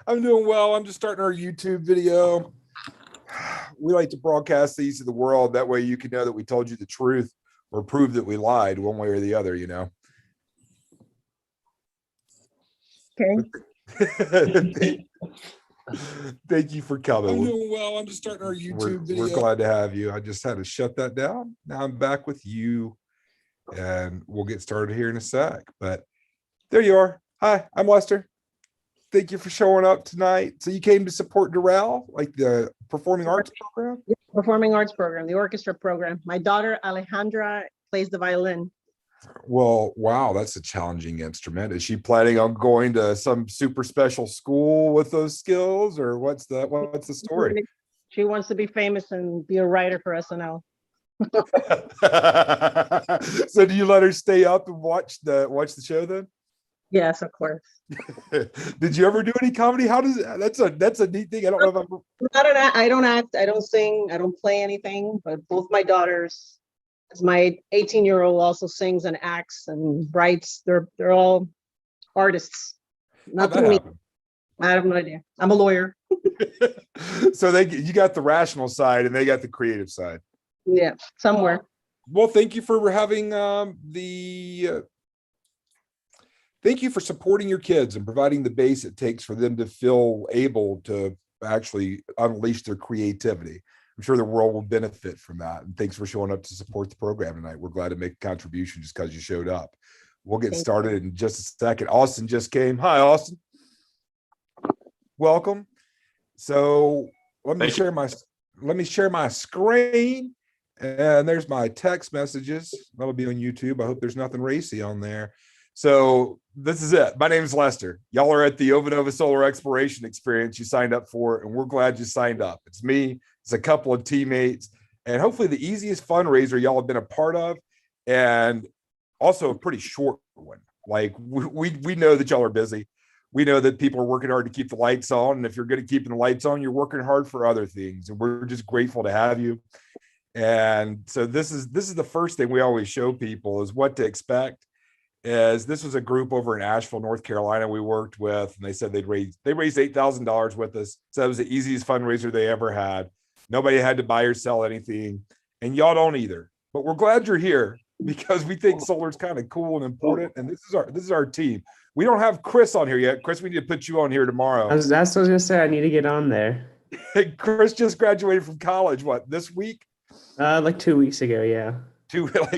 I'm doing well. I'm just starting our YouTube video. We like to broadcast these to the world. That way you can know that we told you the truth or prove that we lied one way or the other, you know. Okay. Thank you for coming. I'm doing well. I'm just starting our YouTube video. We're glad to have you. I just had to shut that down. Now I'm back with you and we'll get started here in a sec. But there you are. Hi, I'm Lester. Thank you for showing up tonight. So you came to support Doral, like the performing arts program? Performing arts program, the orchestra program. My daughter Alejandra plays the violin. Well, wow, that's a challenging instrument. Is she planning on going to some super special school with those skills, or what's the story? She wants to be famous and be a writer for SNL. So do you let her stay up and watch the show then? Yes, of course. Did you ever do any comedy? How does that's a neat thing. I don't know if I don't act, I don't sing, I don't play anything, but both my daughters, my 18-year-old also sings and acts and writes. They're all artists. Not through me. I have no idea. I'm a lawyer. So you got the rational side and they got the creative side. Yeah, somewhere. Well, thank you for having thank you for supporting your kids and providing the base it takes for them to feel able to actually unleash their creativity. I'm sure the world will benefit from that. And thanks for showing up to support the program tonight. We're glad to make a contribution just because you showed up. We'll get started in just a second. Austin just came. Hi, Austin. Welcome. So let me share my screen. And there's my text messages. That'll be on YouTube. I hope there's nothing racy on there. So this is it. My name is Lester. Y'all are at the Ovanova Solar Exploration Experience you signed up for, and we're glad you signed up. It's me, it's a couple of teammates, and hopefully the easiest fundraiser y'all have been a part of, and also a pretty short one. Like we know that y'all are busy. We know that people are working hard to keep the lights on, and if you're good at keeping the lights on, you're working hard for other things, and we're just grateful to have you. And so this is the first thing we always show people is what to expect. As this was a group over in Asheville, North Carolina, we worked with, and they said they raised $8,000 with us. So that was the easiest fundraiser they ever had. Nobody had to buy or sell anything, and y'all don't either. But we're glad you're here because we think solar is kind of cool and important. And this is our team. We don't have Chris on here yet. Chris, we need to put you on here tomorrow. That's what I was gonna say. I need to get on there. Chris just graduated from college. What, this week? Like 2 weeks ago, yeah.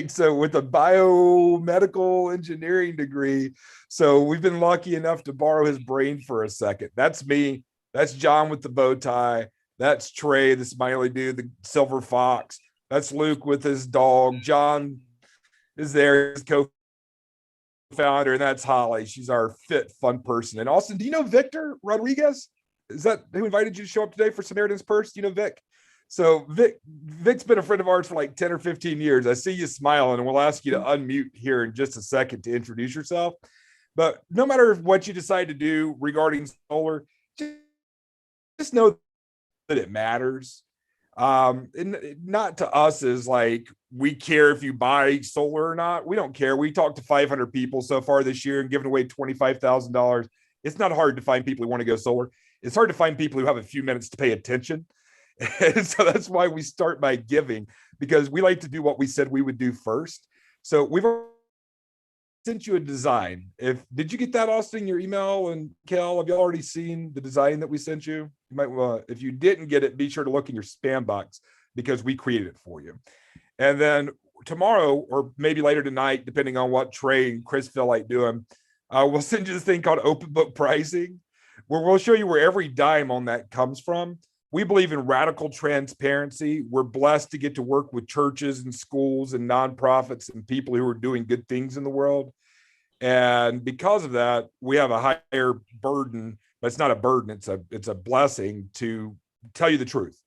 So with a biomedical engineering degree. So we've been lucky enough to borrow his brain for a second. That's me. That's John with the bow tie. That's Trey, the smiley dude, the silver fox. That's Luke with his dog. John is there, his co-founder, and that's Holly. She's our fit, fun person. And Austin, do you know Victor Rodriguez? Is that who invited you to show up today for Samaritan's Purse? Do you know Vic? So Vic's been a friend of ours for like 10 or 15 years. I see you smiling, and we'll ask you to unmute here in just a second to introduce yourself. But no matter what you decide to do regarding solar, just know that it matters. And not to us is like, we care if you buy solar or not. We don't care. We talked to 500 people so far this year and given away $25,000. It's not hard to find people who want to go solar. It's hard to find people who have a few minutes to pay attention. And so that's why we start by giving, because we like to do what we said we would do first. So we've sent you a design. Did you get that, Austin, your email? And Kel, have you already seen the design that we sent you? You might, if you didn't get it, be sure to look in your spam box because we created it for you. And then tomorrow, or maybe later tonight, depending on what Trey and Chris feel like doing, we'll send you this thing called open book pricing, where we'll show you where every dime on that comes from. We believe in radical transparency. We're blessed to get to work with churches and schools and nonprofits and people who are doing good things in the world. And because of that, we have a higher burden, but it's not a burden. It's a blessing to tell you the truth.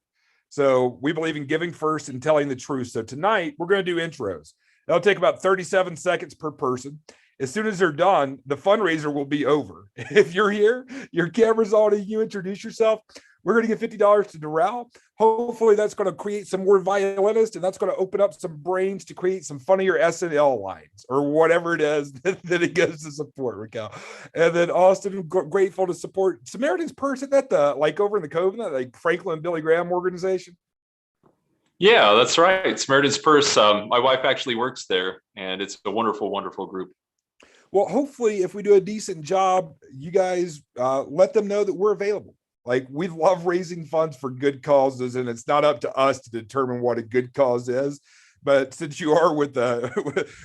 So we believe in giving first and telling the truth. So tonight we're going to do intros. That'll take about 37 seconds per person. As soon as they're done, the fundraiser will be over. If you're here, your camera's on and you introduce yourself, We're going to give $50 to Doral. Hopefully that's going to create some more violinists, and that's going to open up some brains to create some funnier SNL lines or whatever it is that it gives to support, Raquel. And then Austin, grateful to support Samaritan's Purse. Isn't that the, like over in the Cove, that like Franklin and Billy Graham organization? Yeah, that's right. Samaritan's Purse. My wife actually works there, and it's a wonderful, wonderful group. Well, hopefully if we do a decent job, you guys let them know that we're available. Like, we love raising funds for good causes, and it's not up to us to determine what a good cause is. But since you are with the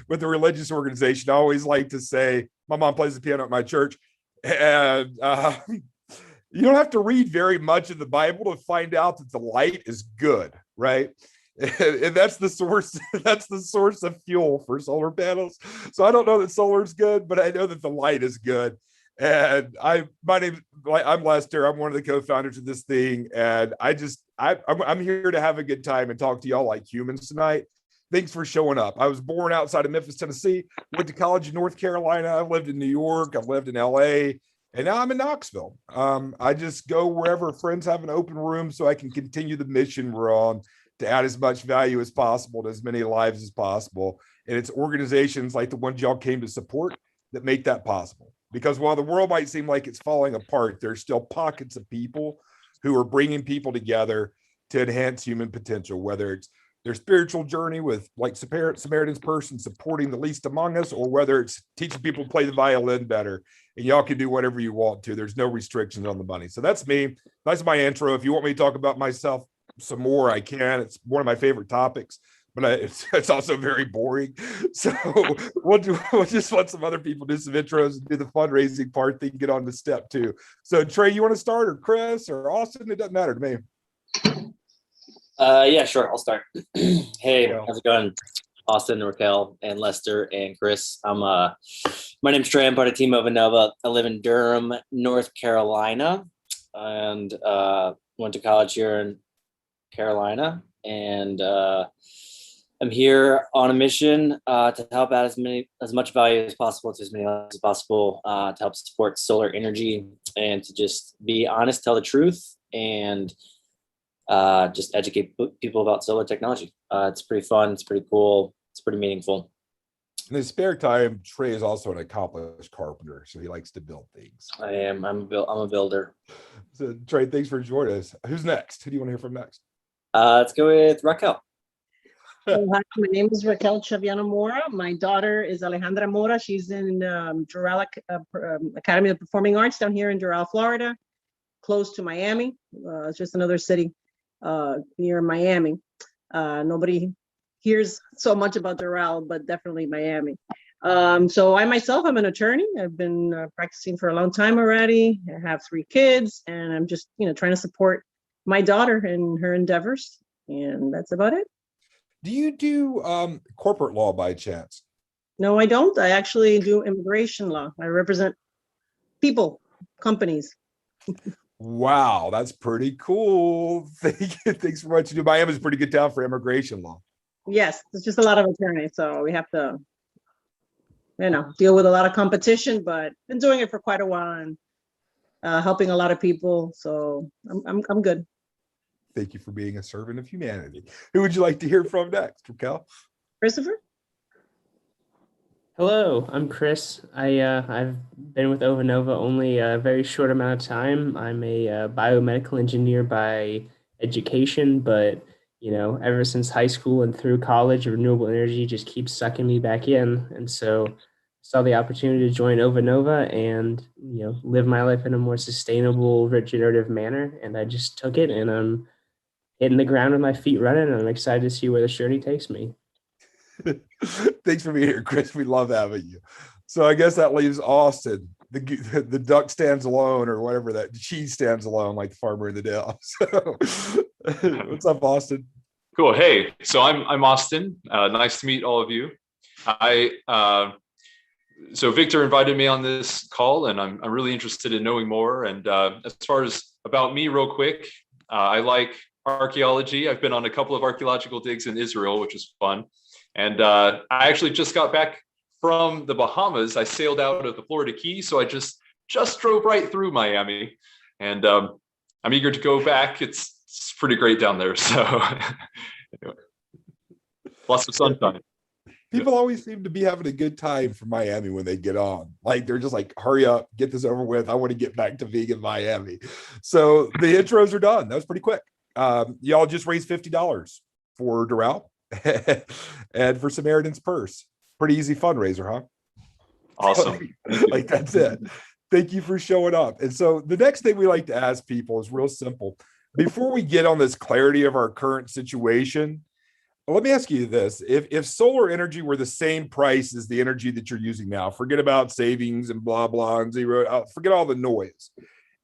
with the religious organization, I always like to say, my mom plays the piano at my church, and you don't have to read very much of the Bible to find out that the light is good, right? And that's the source. That's the source of fuel for solar panels. So I don't know that solar is good, but I know that the light is good. And I'm Lester. I'm one of the co-founders of this thing, and I'm here to have a good time and talk to y'all like humans tonight. Thanks for showing up. I was born outside of Memphis, Tennessee. Went to college in North Carolina. I've lived in New York. I've lived in LA, and now I'm in Knoxville. I just go wherever friends have an open room so I can continue the mission we're on to add as much value as possible to as many lives as possible. And it's organizations like the ones y'all came to support that make that possible. Because while the world might seem like it's falling apart, there's still pockets of people who are bringing people together to enhance human potential, whether it's their spiritual journey with like Samaritan's Purse supporting the least among us, or whether it's teaching people to play the violin better. And y'all can do whatever you want to. There's no restrictions on the money. So that's me. That's my intro. If you want me to talk about myself some more, I can. It's one of my favorite topics, but it's also very boring. So we'll just let some other people do some intros and do the fundraising part. They can get on to step 2. So Trey, you want to start, or Chris, or Austin? It doesn't matter to me. Yeah, sure. I'll start. Hey, how's it going? Austin, Raquel, and Lester, and Chris. My name's Trey. I'm part of Team Ovanova. I live in Durham, North Carolina, and went to college here in Carolina, and I'm here on a mission to help out as much value as possible to as many lives as possible, to help support solar energy, and to just be honest, tell the truth, and just educate people about solar technology. It's pretty fun. It's pretty cool. It's pretty meaningful. In his spare time, Trey is also an accomplished carpenter, so he likes to build things. I am. I'm a builder. So Trey, thanks for joining us. Who's next? Who do you want to hear from next? Let's go with Raquel. Hi, my name is Raquel Chaviano Mora. My daughter is Alejandra Mora. She's in Doral Academy of Performing Arts down here in Doral, Florida, close to Miami. It's just another city near Miami. Nobody hears so much about Doral, but definitely Miami. So I myself, I'm an attorney. I've been practicing for a long time already. I have 3 kids, and I'm just trying to support my daughter in her endeavors, and that's about it. Do you do corporate law by chance? No, I don't. I actually do immigration law. I represent people, companies. Wow, that's pretty cool. Thanks for what you do. Miami's a pretty good town for immigration law. Yes, it's just a lot of attorneys, so we have to, deal with a lot of competition. But been doing it for quite a while and helping a lot of people. So I'm good. Thank you for being a servant of humanity. Who would you like to hear from next, Raquel? Christopher? Hello, I'm Chris. I've been with Ovanova only a very short amount of time. I'm a biomedical engineer by education, but ever since high school and through college, renewable energy just keeps sucking me back in. And so saw the opportunity to join Ovanova and live my life in a more sustainable, regenerative manner. And I just took it, and I'm hitting the ground with my feet running, and I'm excited to see where the journey takes me. Thanks for being here, Chris. We love having you. So I guess that leaves Austin. The duck stands alone, or whatever the cheese stands alone, like the farmer in the dell. So what's up, Austin? Cool. Hey, so I'm Austin. Nice to meet all of you. So Victor invited me on this call, and I'm really interested in knowing more. And as far as about me, real quick, I like archaeology. I've been on a couple of archaeological digs in Israel, which is fun. And I actually just got back from the Bahamas. I sailed out of the Florida Keys, so I just drove right through Miami. And I'm eager to go back. It's pretty great down there. So anyway, lots of sunshine. People always seem to be having a good time from Miami when they get on. Like they're just like, hurry up, get this over with. I want to get back to vegan Miami. So the intros are done. That was pretty quick. Y'all just raised $50 for Doral and for Samaritan's Purse. Pretty easy fundraiser, huh? Awesome. Like that's it. Thank you for showing up. And so the next thing we like to ask people is real simple. Before we get on this clarity of our current situation, let me ask you this. If solar energy were the same price as the energy that you're using now, forget about savings and blah, blah, and zero, forget all the noise.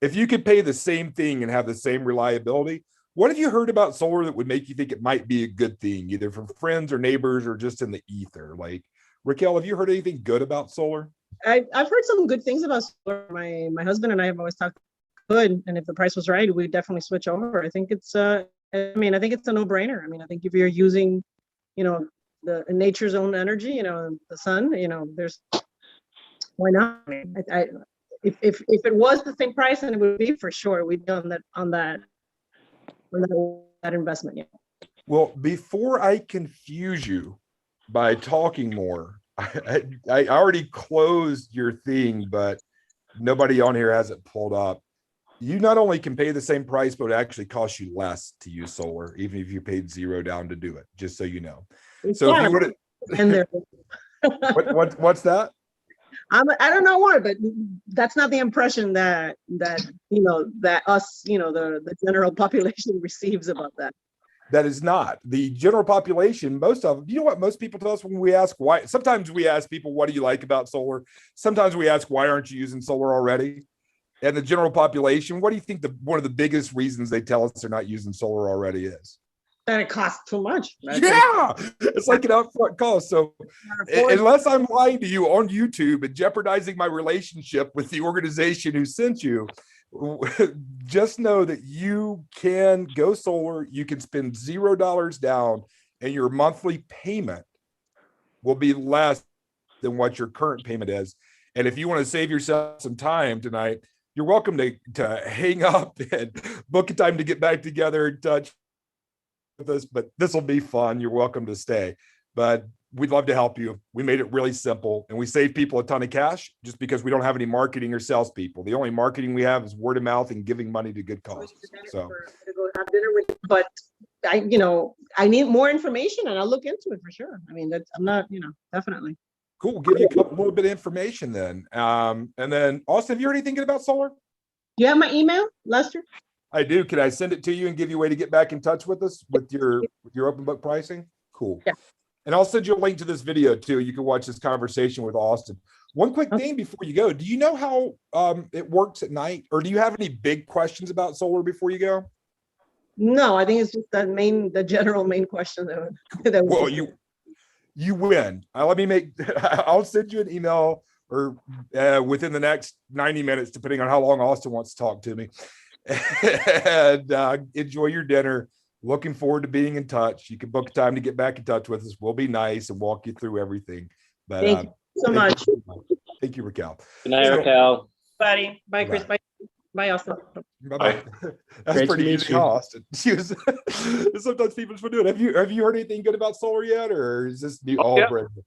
If you could pay the same thing and have the same reliability, what have you heard about solar that would make you think it might be a good thing, either from friends or neighbors or just in the ether? Like, Raquel, have you heard anything good about solar? I've heard some good things about solar. My husband and I have always talked good, and if the price was right, we'd definitely switch over. I think it's I think it's a no-brainer. I mean, I think if you're using, the nature's own energy, the sun, there's why not? I mean, if it was the same price, then it would be for sure. We'd be on that investment. Yeah. Well, before I confuse you by talking more, I already closed your thing, but nobody on here has it pulled up. You not only can pay the same price, but it actually costs you less to use solar, even if you paid $0 down to do it, just so you know. So if you would And there, what's that? I don't know why, but that's not the impression that us, the general population receives about that. That is not the general population. Most of them, you know what most people tell us when we ask why? Sometimes we ask people, what do you like about solar? Sometimes we ask, why aren't you using solar already? And the general population, what do you think one of the biggest reasons they tell us they're not using solar already is? That it costs too much. Yeah, it's like an upfront cost. So unless I'm lying to you on YouTube and jeopardizing my relationship with the organization who sent you, just know that you can go solar. You can spend $0 down and your monthly payment will be less than what your current payment is. And if you want to save yourself some time tonight, you're welcome to hang up and book a time to get back together and touch with us, but this will be fun. You're welcome to stay, but we'd love to help you. We made it really simple and we save people a ton of cash just because we don't have any marketing or salespeople. The only marketing we have is word of mouth and giving money to good causes. So to go have dinner with, but I need more information and I'll look into it for sure. I mean, I'm not, definitely. cool. We'll give you a little bit of information then. And then Austin, have you heard anything good about solar? Do you have my email, Lester? I do. Can I send it to you and give you a way to get back in touch with us with your open book pricing? Cool. Yeah. And I'll send you a link to this video too. You can watch this conversation with Austin. One quick thing before you go. Do you know how it works at night? Or do you have any big questions about solar before you go? No, I think it's just the general main question that Well, you win. I'll send you an email or within the next 90 minutes, depending on how long Austin wants to talk to me. And enjoy your dinner. Looking forward to being in touch. You can book a time to get back in touch with us. We'll be nice and walk you through everything. But thank you so much. Thank you, Raquel. Good night, Raquel. Buddy. Bye, Chris. Bye, Austin. Bye-bye. That's Great to pretty meet easy, you. Austin. She was sometimes people just want to do it. Have you heard anything good about solar yet, or is this all yeah. brand new?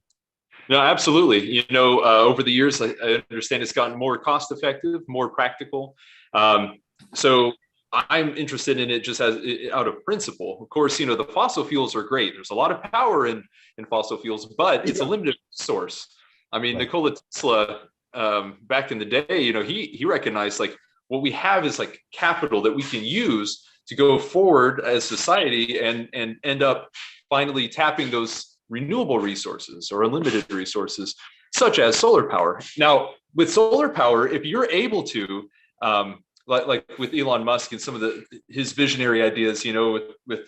No, absolutely. Over the years, I understand it's gotten more cost effective, more practical. So I'm interested in it just as out of principle. Of course, the fossil fuels are great. There's a lot of power in fossil fuels, but it's a limited source. I mean, right. Nikola Tesla, back in the day, he recognized like what we have is like capital that we can use to go forward as society and end up finally tapping those renewable resources or unlimited resources, such as solar power. Now, with solar power, if you're able to, like with Elon Musk and some of his visionary ideas, with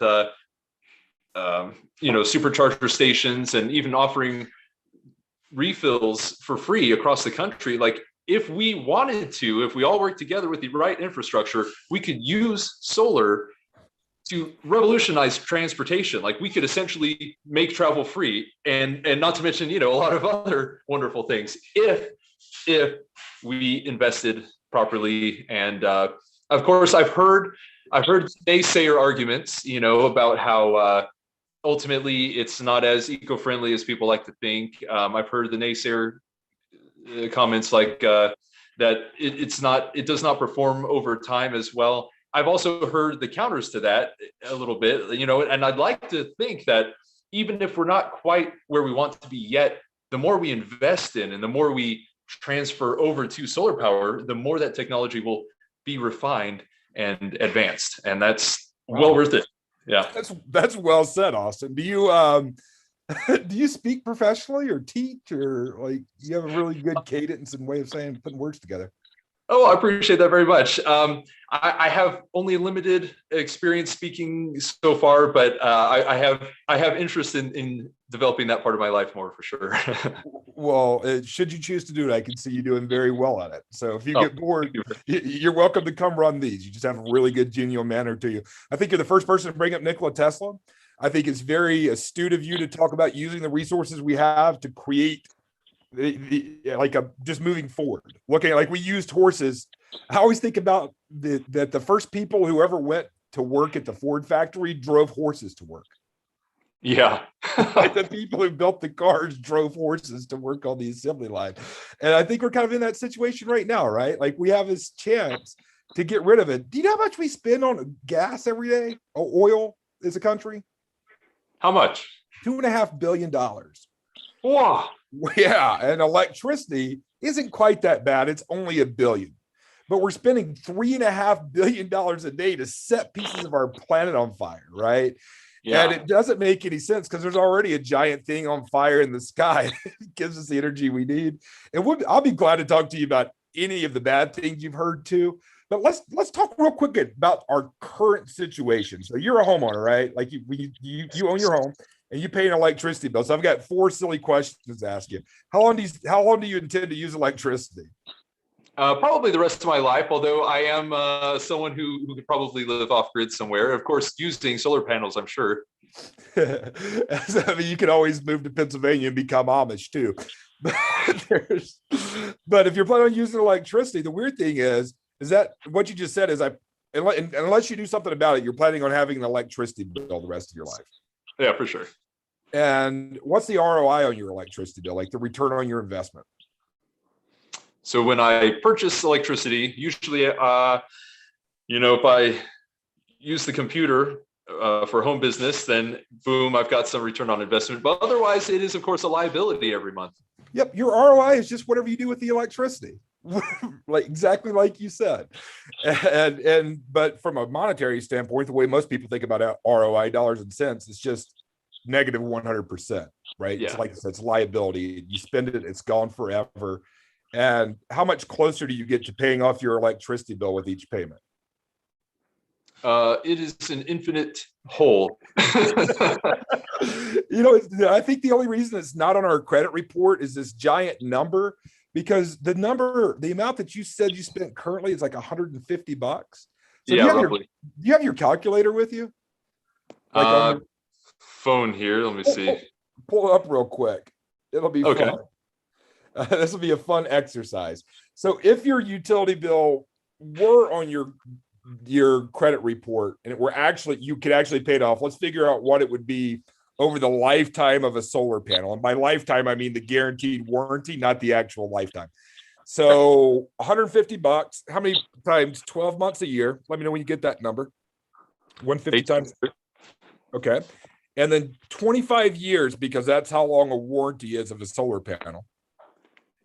supercharger stations and even offering refills for free across the country, like if we wanted to, if we all work together with the right infrastructure, we could use solar to revolutionize transportation. Like we could essentially make travel free and not to mention, a lot of other wonderful things if we invested properly and of course, I've heard naysayer arguments, about how ultimately it's not as eco-friendly as people like to think. I've heard the naysayer comments like that it does not perform over time as well. I've also heard the counters to that a little bit, and I'd like to think that even if we're not quite where we want to be yet, the more we invest in and the more we transfer over to solar power, the more that technology will be refined and advanced, and that's well worth it. Yeah, that's well said, Austin. Do you do you speak professionally or teach, or like you have a really good cadence and way of saying putting words together? Oh, I appreciate that very much. I have only limited experience speaking so far, but I have interest in developing that part of my life more for sure. Well, should you choose to do it, I can see you doing very well at it. So if you get bored, you're welcome to come run these. You just have a really good, genial manner to you. I think you're the first person to bring up Nikola Tesla. I think it's very astute of you to talk about using the resources we have to create just moving forward, looking at, like, we used horses. I always think about that the first people who ever went to work at the Ford factory drove horses to work. Yeah. Like the people who built the cars drove horses to work on the assembly line. And I think we're kind of in that situation right now, right? Like we have this chance to get rid of it. Do you know how much we spend on gas every day? Or oil as a country? How much? $2.5 billion. Wow. Yeah, and electricity isn't quite that bad. It's only $1 billion, but we're spending $3.5 billion a day to set pieces of our planet on fire, right? Yeah. And it doesn't make any sense because there's already a giant thing on fire in the sky. It gives us the energy we need. And I'll be glad to talk to you about any of the bad things you've heard too. But let's talk real quick about our current situation. So you're a homeowner, right? Like you own your home and you pay an electricity bill. So I've got 4 silly questions to ask you. How long do you intend to use electricity? Probably the rest of my life, although I am someone who could probably live off grid somewhere. Of course, using solar panels, I'm sure. I mean, you can always move to Pennsylvania and become Amish too. But if you're planning on using electricity, the weird thing is that what you just said is unless you do something about it, you're planning on having an electricity bill the rest of your life. Yeah, for sure. And what's the ROI on your electricity bill, like the return on your investment? So when I purchase electricity, usually, if I use the computer for home business, then boom, I've got some return on investment. But otherwise, it is, of course, a liability every month. Yep, your ROI is just whatever you do with the electricity, exactly like you said. But from a monetary standpoint, the way most people think about ROI, dollars and cents, it's just negative 100%, right? Yeah. It's like I said, it's liability. You spend it, it's gone forever. And how much closer do you get to paying off your electricity bill with each payment? It is an infinite hole. I think the only reason it's not on our credit report is this giant number, because the amount that you said you spent currently is like $150. So yeah, roughly. Do you have your calculator with you? Like on your phone here. Let me see. Pull it up real quick. It'll be okay. Fun. This will be a fun exercise. So if your utility bill were on your credit report and you could actually pay it off, let's figure out what it would be over the lifetime of a solar panel. And by lifetime, I mean the guaranteed warranty, not the actual lifetime. So $150, how many times? 12 months a year. Let me know when you get that number. 150 times. Okay. And then 25 years, because that's how long a warranty is of a solar panel.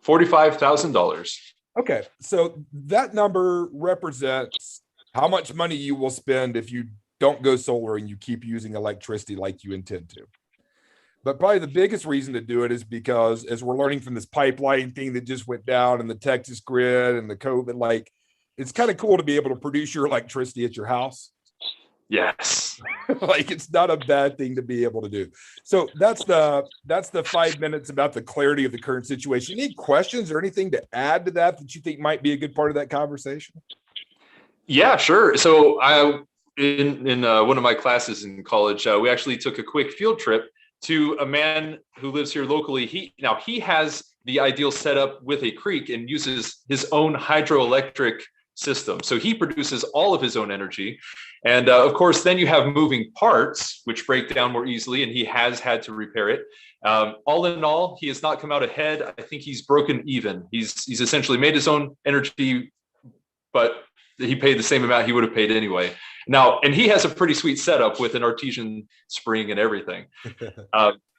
$45,000. Okay, so that number represents how much money you will spend if you don't go solar and you keep using electricity like you intend to. But probably the biggest reason to do it is because, as we're learning from this pipeline thing that just went down and the Texas grid and the COVID, like, it's kind of cool to be able to produce your electricity at your house. Yes. Like, it's not a bad thing to be able to do. So that's the 5 minutes about the clarity of the current situation. Any questions or anything to add to that you think might be a good part of that conversation? Yeah, sure. So in one of my classes in college, we actually took a quick field trip to a man who lives here locally. He has the ideal setup with a creek and uses his own hydroelectric system. So he produces all of his own energy. And of course, then you have moving parts, which break down more easily, and he has had to repair it. All in all, he has not come out ahead. I think he's broken even. He's essentially made his own energy, but he paid the same amount he would have paid anyway. Now, and he has a pretty sweet setup with an artesian spring and everything.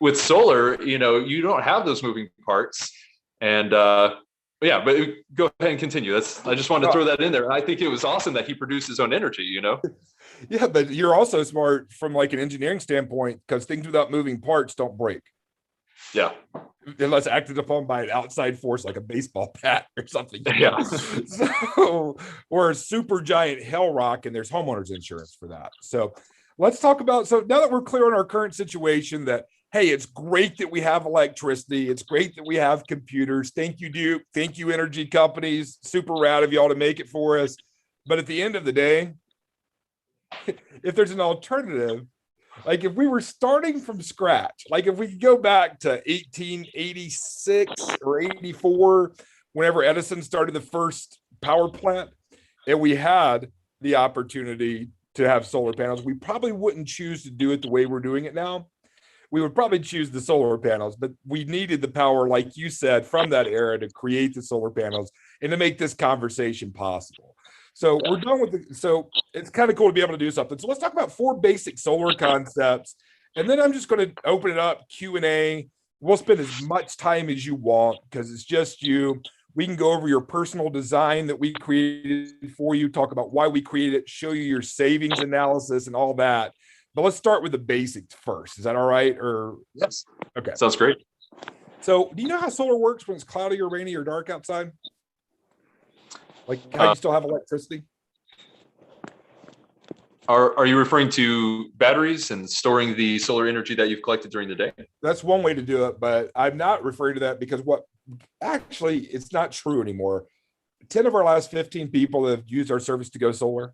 With solar, you know, you don't have those moving parts. And yeah, but go ahead and continue. I just wanted to throw that in there. I think it was awesome that he produced his own energy, you know? Yeah, but you're also smart from like an engineering standpoint, because things without moving parts don't break. Yeah. Unless acted upon by an outside force like a baseball bat or something. Yeah. So, or a super giant hell rock, and there's homeowners insurance for that. So let's talk about, so now that we're clear on our current situation, that, hey, it's great that we have electricity. It's great that we have computers. Thank you, Duke. Thank you, energy companies. Super rad of y'all to make it for us. But at the end of the day, if there's an alternative, like if we were starting from scratch, like if we could go back to 1886 or 84, whenever Edison started the first power plant, and we had the opportunity to have solar panels, we probably wouldn't choose to do it the way we're doing it now. We would probably choose the solar panels, but we needed the power, like you said, from that era to create the solar panels and to make this conversation possible. So we're done with the, so it's kind of cool to be able to do something. So let's talk about 4 basic solar concepts. And then I'm just going to open it up, Q&A. We'll spend as much time as you want because it's just you. We can go over your personal design that we created for you, talk about why we created it, show you your savings analysis and all that. But let's start with the basics first. Is that all right? Or yes. Okay. Sounds great. So do you know how solar works when it's cloudy or rainy or dark outside? Like how you still have electricity? Are you referring to batteries and storing the solar energy that you've collected during the day? That's one way to do it, but I'm not referring to that because what actually it's not true anymore. 10 of our last 15 people that have used our service to go solar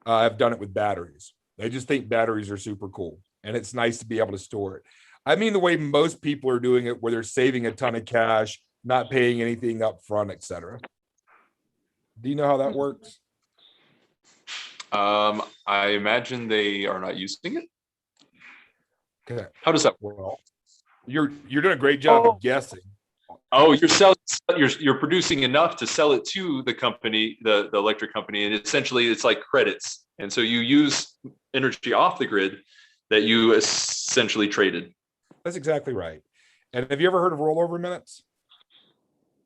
have done it with batteries. They just think batteries are super cool and it's nice to be able to store it. I mean, the way most people are doing it, where they're saving a ton of cash, not paying anything up front, etc. Do you know how that works? I imagine they are not using it. Okay. How does that work? Well, you're doing a great job of guessing. Oh, you're producing enough to sell it to the company, the electric company, and essentially it's like credits. And so you use energy off the grid that you essentially traded. That's exactly right. And have you ever heard of rollover minutes?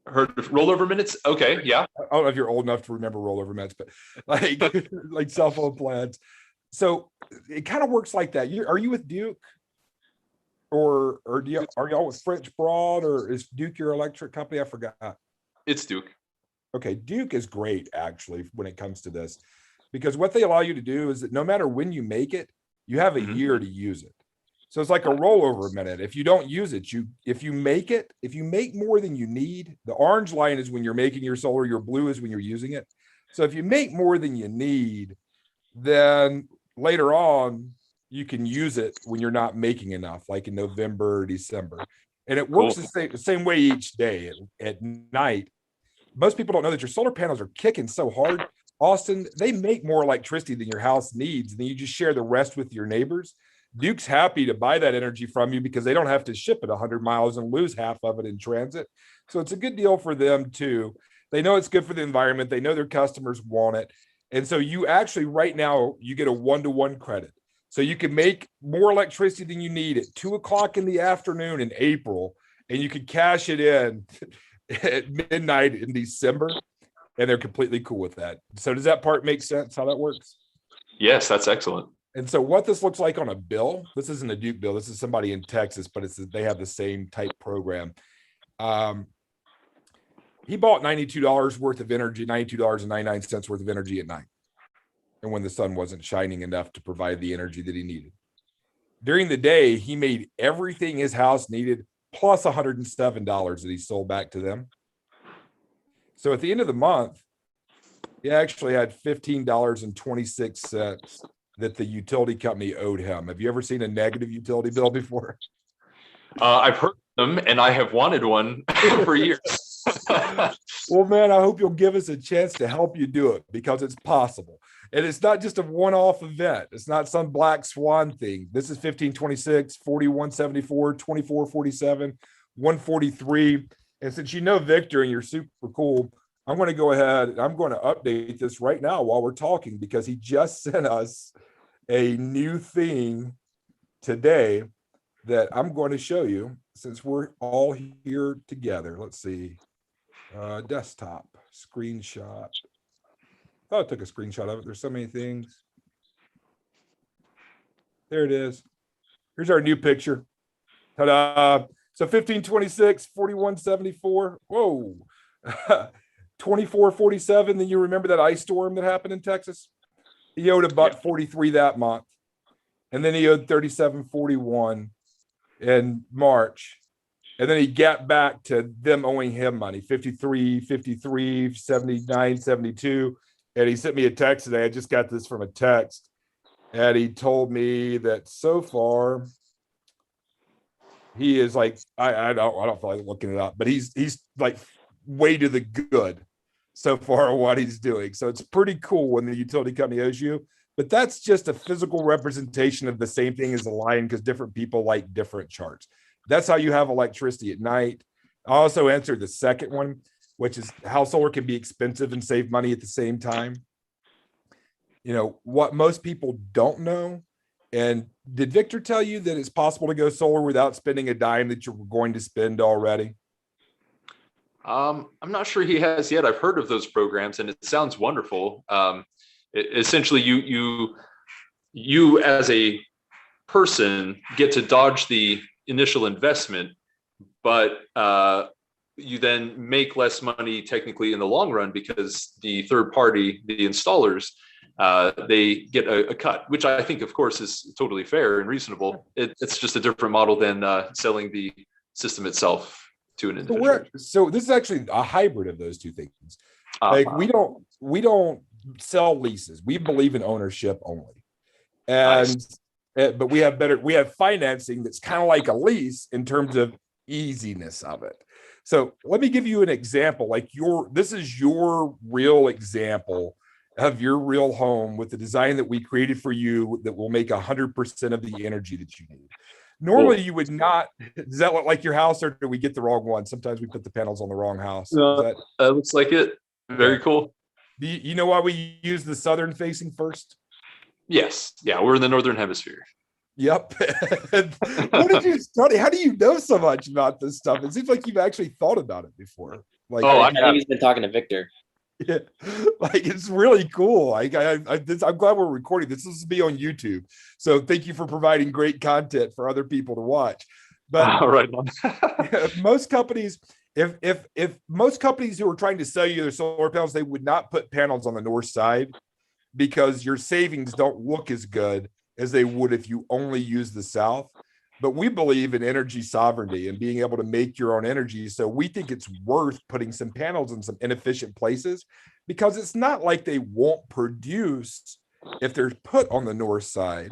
Heard of rollover minutes? Okay, yeah. I don't know if you're old enough to remember rollover minutes, but like like cell phone plans. So it kind of works like that. Are you with Duke? Or are y'all with French Broad, or is Duke your electric company? I forgot. It's Duke. Okay, Duke is great actually when it comes to this, because what they allow you to do is that no matter when you make it, you have a year to use it. So it's like a rollover minute. If you don't use it, if you make more than you need, the orange line is when you're making your solar, your blue is when you're using it. So if you make more than you need, then later on, you can use it when you're not making enough, like in November or December. And it works the same way each day at night. Most people don't know that your solar panels are kicking so hard. Austin, they make more electricity than your house needs. And then you just share the rest with your neighbors. Duke's happy to buy that energy from you because they don't have to ship it 100 miles and lose half of it in transit. So it's a good deal for them too. They know it's good for the environment. They know their customers want it. And so you actually right now, you get a 1-to-1 credit. So you can make more electricity than you need at 2 o'clock in the afternoon in April, and you can cash it in at midnight in December, and they're completely cool with that. So does that part make sense how that works? Yes, that's excellent. And so what this looks like on a bill, this isn't a Duke bill, this is somebody in Texas, but they have the same type program. He bought $92 worth of energy, $92.99 worth of energy at night. And when the sun wasn't shining enough to provide the energy that he needed. During the day, he made everything his house needed, plus $107 that he sold back to them. So at the end of the month, he actually had $15.26 that the utility company owed him. Have you ever seen a negative utility bill before? I've heard them, and I have wanted one for years. Well, man, I hope you'll give us a chance to help you do it because it's possible. And it's not just a one-off event. It's not some black swan thing. This is 1526, 4174, 2447, 143. And since you know Victor and you're super cool, I'm going to go ahead and I'm going to update this right now while we're talking because he just sent us a new thing today that I'm going to show you since we're all here together. Let's see. Desktop screenshot. Thought I took a screenshot of it. There's so many things. There it is. Here's our new picture. Ta-da. So 1526, 4174. Whoa. 2447. Then you remember that ice storm that happened in Texas? He owed $1.43 that month. And then he owed 37.41 in March. And then he got back to them owing him money, 53, 53, 79, 72. And he sent me a text today. I just got this from a text. And he told me that so far he is like, I don't feel like looking it up, but he's like way to the good so far what he's doing. So it's pretty cool when the utility company owes you, but that's just a physical representation of the same thing as a line because different people like different charts. That's how you have electricity at night. I also answered the second one, which is how solar can be expensive and save money at the same time. You know, what most people don't know, and did Victor tell you that it's possible to go solar without spending a dime that you're going to spend already? I'm not sure he has yet. I've heard of those programs and it sounds wonderful. Essentially, you as a person get to dodge the initial investment, but you then make less money technically in the long run because the third party, the installers, they get a cut, which I think, of course, is totally fair and reasonable. It's just a different model than selling the system itself to an individual. So this is actually a hybrid of those two things. Like we don't sell leases. We believe in ownership only. And Nice. But we have financing that's kind of like a lease in terms of easiness of it. So let me give you an example. Like this is your real example of your real home with the design that we created for you that will make 100% of the energy that you need. Normally you would not. Does that look like your house or do we get the wrong one? Sometimes we put the panels on the wrong house. Looks like it. Very cool. You know why we use the southern facing first? Yes. Yeah, we're in the Northern Hemisphere. Yep. What did you study? How do you know so much about this stuff? It seems like you've actually thought about it before. Like, I think he's been talking to Victor. Yeah, like it's really cool. I'm glad we're recording this. This will be on YouTube. So thank you for providing great content for other people to watch. But Right. most companies, if most companies who are trying to sell you their solar panels, they would not put panels on the north side because your savings don't look as good as they would if you only use the south. But we believe in energy sovereignty and being able to make your own energy. So we think it's worth putting some panels in some inefficient places because it's not like they won't produce if they're put on the north side.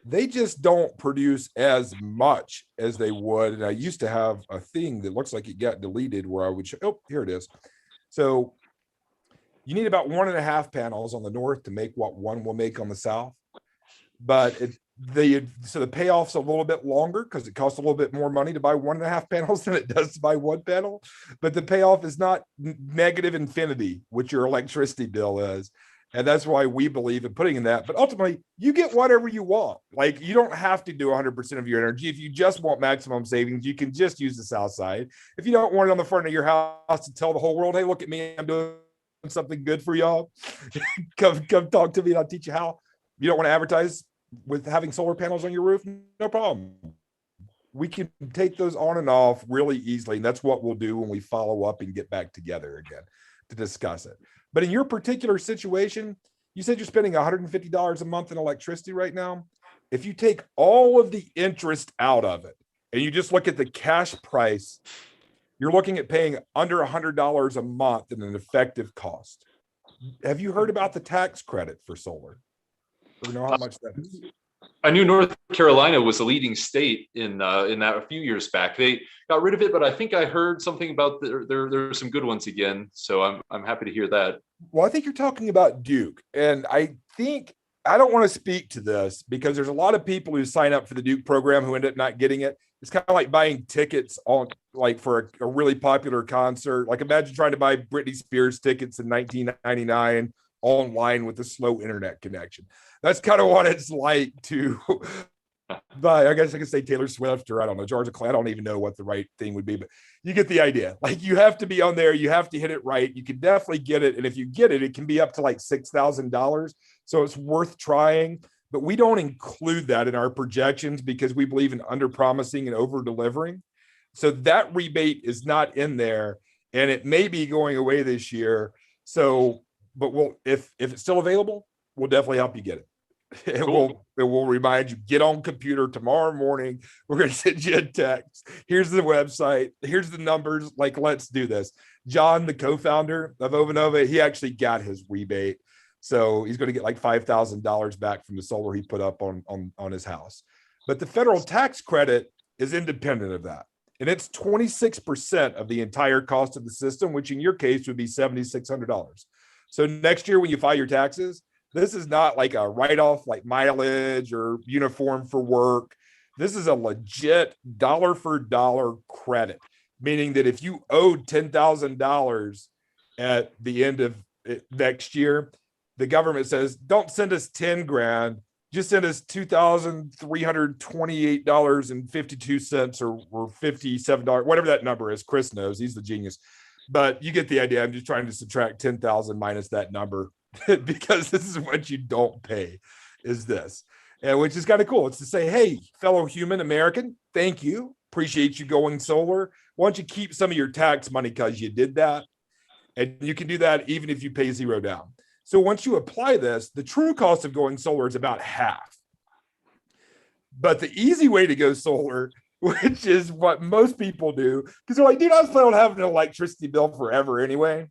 They just don't produce as much as they would. And I used to have a thing that looks like it got deleted where I would show, oh, here it is. So you need about 1.5 panels on the north to make what one will make on the south. But so the payoff's a little bit longer because it costs a little bit more money to buy 1.5 panels than it does to buy one panel. But the payoff is not negative infinity, which your electricity bill is. And that's why we believe in putting in that. But ultimately, you get whatever you want. Like you don't have to do 100% of your energy. If you just want maximum savings, you can just use the south side. If you don't want it on the front of your house to tell the whole world, hey, look at me, I'm doing something good for y'all. come talk to me and I'll teach you how. You don't want to advertise with having solar panels on your roof? No problem. We can take those on and off really easily. And that's what we'll do when we follow up and get back together again to discuss it. But in your particular situation, you said you're spending $150 a month in electricity right now. If you take all of the interest out of it and you just look at the cash price, you're looking at paying under $100 a month in an effective cost. Have you heard about the tax credit for solar? Or know how much that is? I knew North Carolina was a leading state in that a few years back. They got rid of it, but I think I heard something about there are some good ones again. So I'm happy to hear that. Well, I think you're talking about Duke. And I think I don't want to speak to this because there's a lot of people who sign up for the Duke program who end up not getting it. It's kind of like buying tickets on like for a really popular concert. Like imagine trying to buy Britney Spears tickets in 1999 online with a slow internet connection. That's kind of what it's like to buy. I guess I could say Taylor Swift or I don't know, Georgia Clay. I don't even know what the right thing would be, but you get the idea. Like you have to be on there. You have to hit it right. You can definitely get it. And if you get it, it can be up to like $6,000. So it's worth trying, but we don't include that in our projections because we believe in under promising and over delivering. So that rebate is not in there and it may be going away this year. So, but we'll, if it's still available, we'll definitely help you get it. It will remind you, get on computer tomorrow morning. We're going to send you a text. Here's the website. Here's the numbers. Like, let's do this. John, the co-founder of Ovanova, he actually got his rebate. So he's going to get like $5,000 back from the solar he put up on his house. But the federal tax credit is independent of that. And it's 26% of the entire cost of the system, which in your case would be $7,600. So next year when you file your taxes, this is not like a write-off like mileage or uniform for work. This is a legit dollar for dollar credit, meaning that if you owed $10,000 at the end of next year, the government says, don't send us 10 grand, just send us $2,328.52 or $57, whatever that number is. Chris knows, he's the genius. But you get the idea. I'm just trying to subtract 10,000 minus that number because this is what you don't pay is this. And which is kind of cool. It's to say, hey, fellow human American, thank you. Appreciate you going solar. Why don't you keep some of your tax money because you did that? And you can do that even if you pay zero down. So once you apply this, the true cost of going solar is about half. But the easy way to go solar, which is what most people do, because they're like, dude, I was planning on having an electricity bill forever anyway.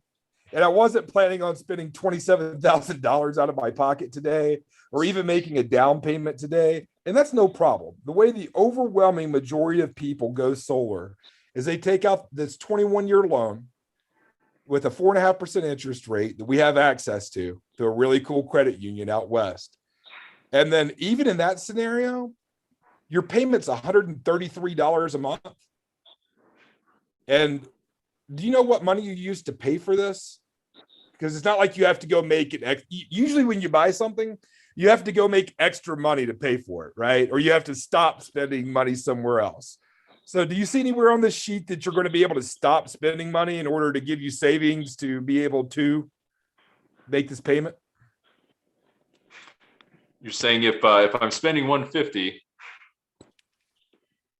And I wasn't planning on spending $27,000 out of my pocket today, or even making a down payment today. And that's no problem. The way the overwhelming majority of people go solar is they take out this 21-year loan with a 4.5% interest rate that we have access to a really cool credit union out west. And then even in that scenario, your payment's $133 a month. And do you know what money you use to pay for this? Because it's not like you have to go make it. Usually when you buy something, you have to go make extra money to pay for it, right? Or you have to stop spending money somewhere else. So do you see anywhere on this sheet that you're going to be able to stop spending money in order to give you savings to be able to make this payment? You're saying if I'm spending 150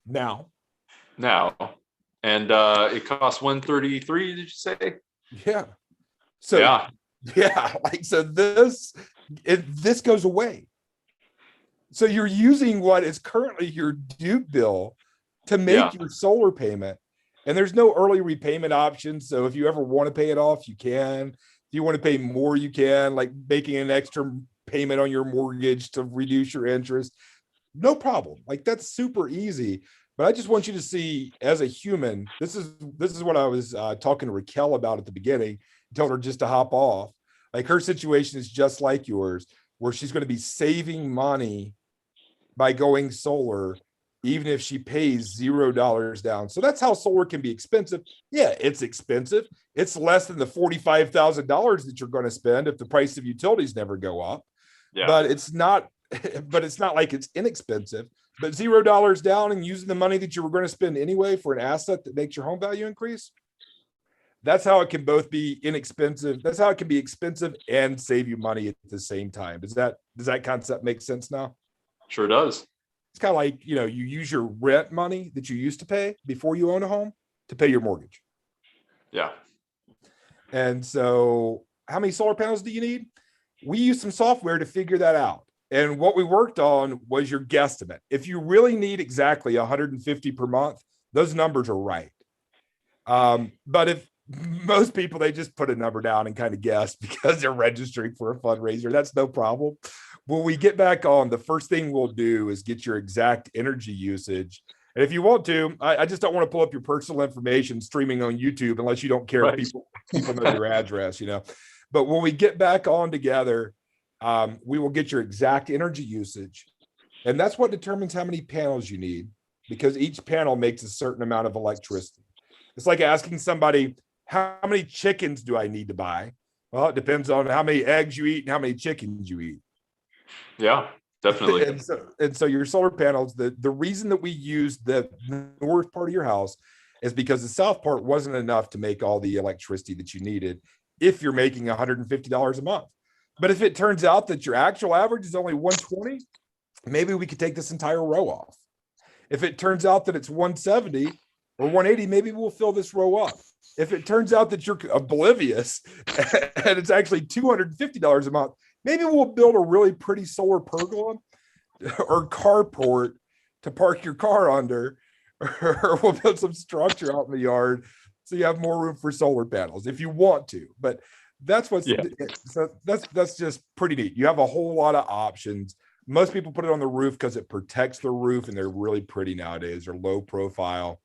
now, and it costs 133, did you say? Yeah. So yeah, like so this goes away. So you're using what is currently your Duke bill to make your solar payment, and there's no early repayment option. So if you ever want to pay it off, you can. If you want to pay more, you can, like making an extra payment on your mortgage to reduce your interest. No problem. Like that's super easy. But I just want you to see, as a human, this is what I was talking to Raquel about at the beginning. I told her just to hop off. Like her situation is just like yours, where she's going to be saving money by going solar, even if she pays $0 down. So that's how solar can be expensive. Yeah, it's expensive. It's less than the $45,000 that you're going to spend if the price of utilities never go up. Yeah. But it's not like it's inexpensive. But $0 down and using the money that you were going to spend anyway for an asset that makes your home value increase. That's how it can both be inexpensive. That's how it can be expensive and save you money at the same time. Does that concept make sense now? Sure does. It's kind of like, you use your rent money that you used to pay before you own a home to pay your mortgage. Yeah. And so how many solar panels do you need? We use some software to figure that out. And what we worked on was your guesstimate. If you really need exactly 150 per month, those numbers are right. But if most people, they just put a number down and kind of guess because they're registering for a fundraiser, that's no problem. when we get back on, the first thing we'll do is get your exact energy usage. And if you want to, I just don't want to pull up your personal information streaming on YouTube unless you don't care if people know your address, you know. But when we get back on together, we will get your exact energy usage. And that's what determines how many panels you need, because each panel makes a certain amount of electricity. It's like asking somebody, how many chickens do I need to buy? Well, it depends on how many eggs you eat and how many chickens you eat. Yeah, definitely. and so your solar panels, the reason that we use the north part of your house is because the south part wasn't enough to make all the electricity that you needed if you're making $150 a month. But if it turns out that your actual average is only 120, maybe we could take this entire row off. If it turns out that it's 170 or 180, maybe we'll fill this row up. If it turns out that you're oblivious and it's actually $250 a month, maybe we'll build a really pretty solar pergola or carport to park your car under, or we'll build some structure out in the yard so you have more room for solar panels if you want to. But that's so that's just pretty neat. You have a whole lot of options. Most people put it on the roof because it protects the roof, and they're really pretty nowadays. They're low profile.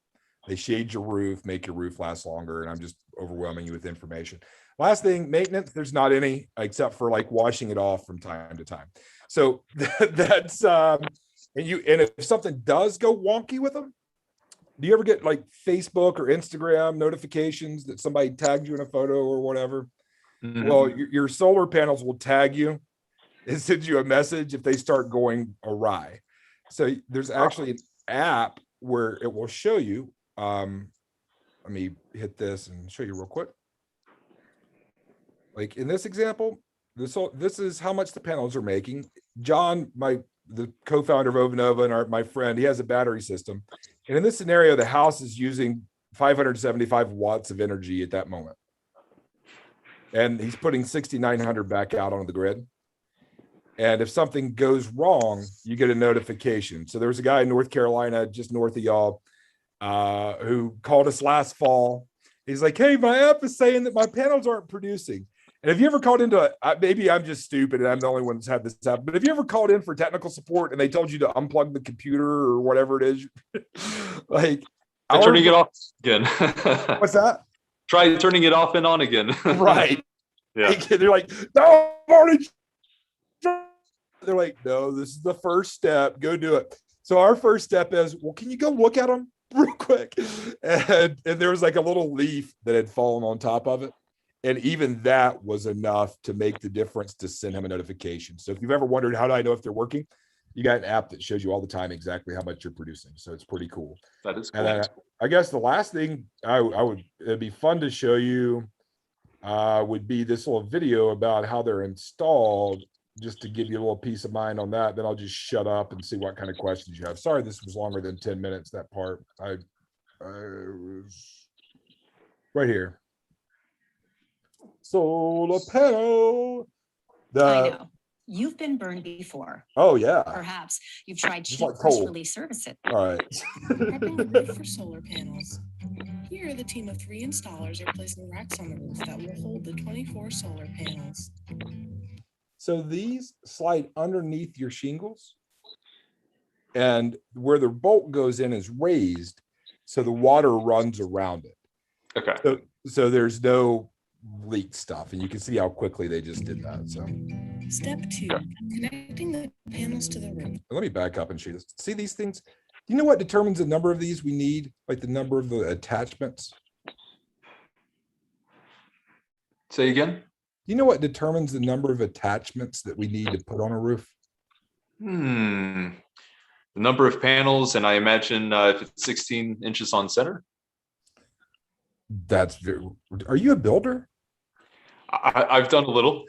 They shade your roof, make your roof last longer, and I'm just overwhelming you with information. Last thing, maintenance, there's not any except for like washing it off from time to time. So that's and if something does go wonky with them, do you ever get like Facebook or Instagram notifications that somebody tagged you in a photo or whatever? Mm-hmm. Well, your solar panels will tag you and send you a message if they start going awry. So there's actually an app where it will show you. Let me hit this and show you real quick. Like in this example, this is how much the panels are making. John, the co-founder of Ovanova and my friend, he has a battery system. And in this scenario, the house is using 575 watts of energy at that moment. And he's putting 6,900 back out on the grid. And if something goes wrong, you get a notification. So there was a guy in North Carolina, just north of y'all, who called us last fall. He's like, hey, my app is saying that my panels aren't producing. And have you ever called into maybe I'm just stupid and I'm the only one that's had this app, but have you ever called in for technical support and they told you to unplug the computer or whatever it is? Like, turning it off again. What's that? Try turning it off and on again. Right. Yeah. They're like, no, already. They're like, no, this is the first step. Go do it. So our first step is, well, can you go look at them real quick? And there was like a little leaf that had fallen on top of it. And even that was enough to make the difference to send him a notification. So if you've ever wondered, how do I know if they're working? You got an app that shows you all the time exactly how much you're producing. So it's pretty cool. That is cool. And I guess the last thing it'd be fun to show you would be this little video about how they're installed, just to give you a little peace of mind on that. Then I'll just shut up and see what kind of questions you have. Sorry, this was longer than 10 minutes, that part. I was right here. Solar panel. I know. You've been burned before. Oh, yeah. Perhaps you've tried cheap like release services. All right. Prepping the roof for solar panels. Here, the team of 3 installers are placing racks on the roof that will hold the 24 solar panels. So these slide underneath your shingles, and where the bolt goes in is raised, so the water runs around it. Okay. So there's no leak stuff, and you can see how quickly they just did that. So Step 2, connecting the panels to the roof. let me back up and show you this. See these things? Do you know what determines the number of these we need? Like the number of the attachments? Say again? Do you know what determines the number of attachments that we need to put on a roof? The number of panels, and I imagine if it's 16 inches on center. Are you a builder? I've done a little.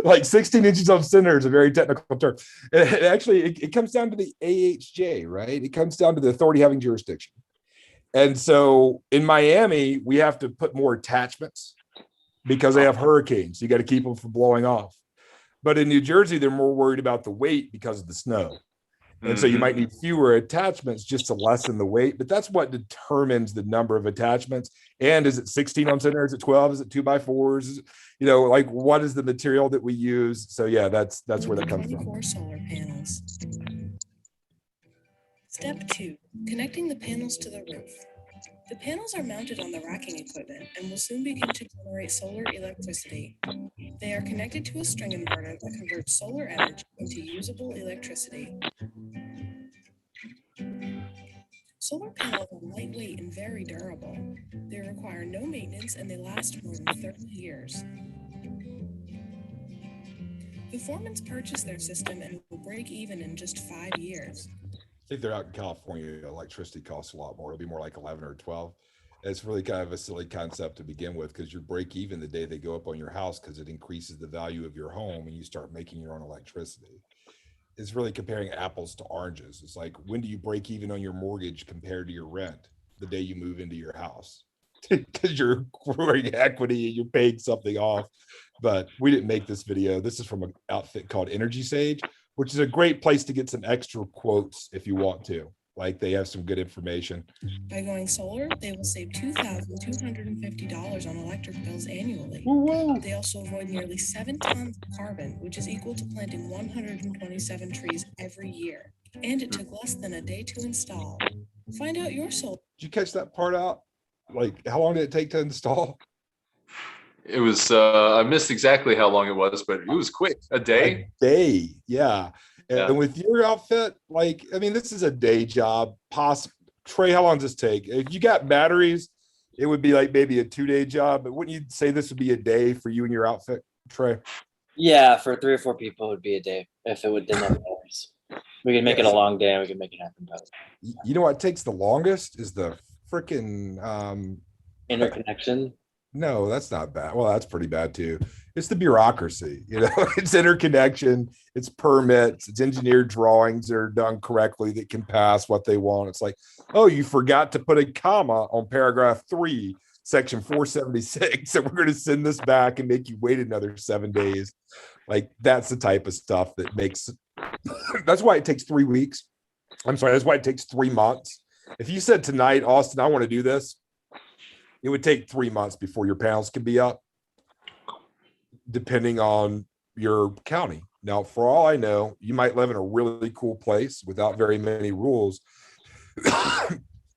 Like 16 inches on center is a very technical term. It comes down to the AHJ, right? It comes down to the authority having jurisdiction. And so in Miami, we have to put more attachments because they have hurricanes. You got to keep them from blowing off. But in New Jersey, they're more worried about the weight because of the snow. And so you might need fewer attachments just to lessen the weight, but that's what determines the number of attachments. And is it 16 on center? Is it 12? Is it 2x4s? Is it, like what is the material that we use? So yeah, that's where that comes from. 24 solar panels. Step 2, connecting the panels to the roof. The panels are mounted on the racking equipment and will soon begin to generate solar electricity. They are connected to a string inverter that converts solar energy into usable electricity. Solar panels are lightweight and very durable. They require no maintenance and they last more than 30 years. The Foremans purchased their system and will break even in just 5 years. I think they're out in California, electricity costs a lot more. It'll be more like 11 or 12. It's really kind of a silly concept to begin with, because you break even the day they go up on your house, because it increases the value of your home and you start making your own electricity. It's really comparing apples to oranges. It's like, when do you break even on your mortgage compared to your rent? The day you move into your house, because you're growing equity and you're paying something off. But we didn't make this video. This is from an outfit called Energy Sage, which is a great place to get some extra quotes if you want to. Like, they have some good information. By going solar, they will save $2,250 on electric bills annually. Woo-woo. They also avoid nearly 7 tons of carbon, which is equal to planting 127 trees every year. And it took less than a day to install. Find out your solar. Did you catch that part out? Like, how long did it take to install? It was, I missed exactly how long it was, but it was quick. A day? A day, yeah. Yeah. And with your outfit, like, I mean, this is a day job. Trey, how long does this take? If you got batteries, it would be like maybe a 2-day job, but wouldn't you say this would be a day for you and your outfit, Trey? Yeah, for 3 or 4 people, it would be a day if it would dim up hours. We could make it a long day and we could make it happen. You know what takes the longest is the freaking Interconnection. no, that's not bad. Well, that's pretty bad too. It's the bureaucracy, it's interconnection, it's permits, it's engineered drawings that are done correctly that can pass what they want. It's like, oh, you forgot to put a comma on paragraph 3, section 476, and we're going to send this back and make you wait another 7 days. Like, that's the type of stuff that makes, that's why it takes 3 weeks. I'm sorry, that's why it takes 3 months. If you said tonight, Austin, I want to do this, it would take 3 months before your panels can be up, depending on your county. Now, for all I know, you might live in a really cool place without very many rules,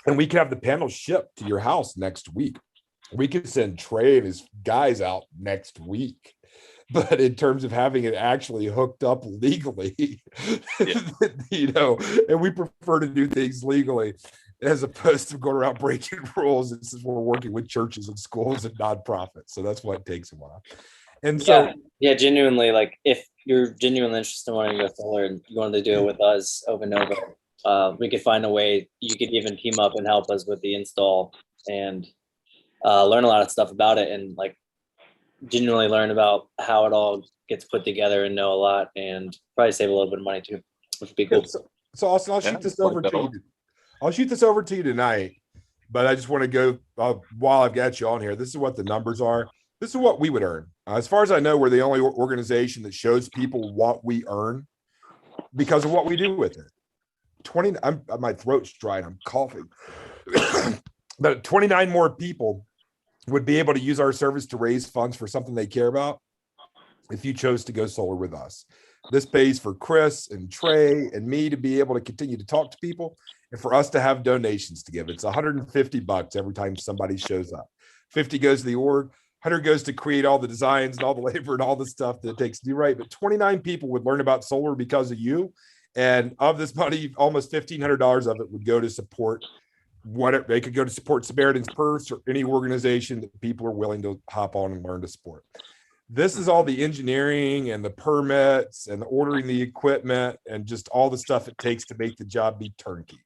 and we can have the panels shipped to your house next week. We could send Trey and his guys out next week. But in terms of having it actually hooked up legally, and we prefer to do things legally as opposed to going around breaking rules. This is we're working with churches and schools and nonprofits. So that's why it takes a while. And so, yeah, genuinely, like, if you're genuinely interested in wanting to go solar and you wanted to do it with us, Ovanova, we could find a way. You could even team up and help us with the install and learn a lot of stuff about it, and like genuinely learn about how it all gets put together and know a lot, and probably save a little bit of money too, which would be cool. So Austin, I'll shoot this over to you. I'll shoot this over to you tonight, but I just want to go while I've got you on here. This is what the numbers are. This is what we would earn. As far as I know, we're the only organization that shows people what we earn because of what we do with it. My throat's dry and I'm coughing. But 29 more people would be able to use our service to raise funds for something they care about if you chose to go solar with us. This pays for Chris and Trey and me to be able to continue to talk to people and for us to have donations to give. It's $150 every time somebody shows up. 50 goes to the org, 100 goes to create all the designs and all the labor and all the stuff that it takes to do right. But 29 people would learn about solar because of you. And of this money, almost $1,500 of it would go to support they could go to support Samaritan's Purse or any organization that people are willing to hop on and learn to support. This is all the engineering and the permits and the ordering the equipment and just all the stuff it takes to make the job be turnkey.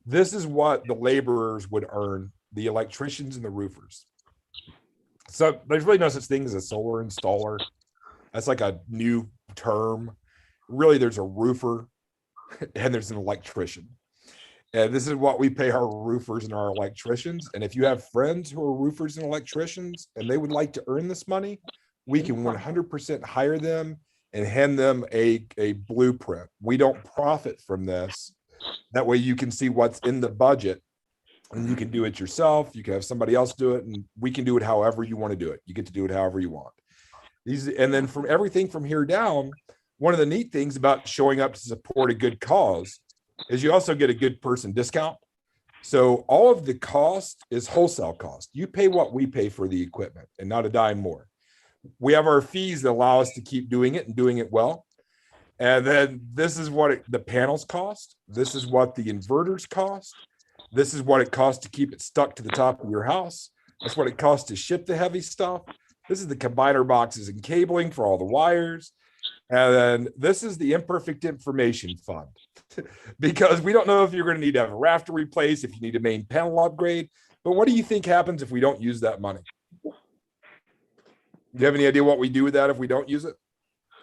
This is what the laborers would earn, the electricians and the roofers. So there's really no such thing as a solar installer. That's like a new term. Really, there's a roofer and there's an electrician. And this is what we pay our roofers and our electricians. And if you have friends who are roofers and electricians and they would like to earn this money, we can 100% hire them and hand them a blueprint. We don't profit from this. That way you can see what's in the budget, and you can do it yourself. You can have somebody else do it, and we can do it however you want to do it. You get to do it however you want. And then from everything from here down, one of the neat things about showing up to support a good cause is you also get a good person discount. So all of the cost is wholesale cost. You pay what we pay for the equipment and not a dime more. We have our fees that allow us to keep doing it and doing it well. And then this is what the panels cost. This is what the inverters cost. This is what it costs to keep it stuck to the top of your house. That's what it costs to ship the heavy stuff. This is the combiner boxes and cabling for all the wires. And then this is the imperfect information fund, because we don't know if you're going to need to have a rafter replaced, if you need a main panel upgrade. But what do you think happens if we don't use that money? Do you have any idea what we do with that if we don't use it?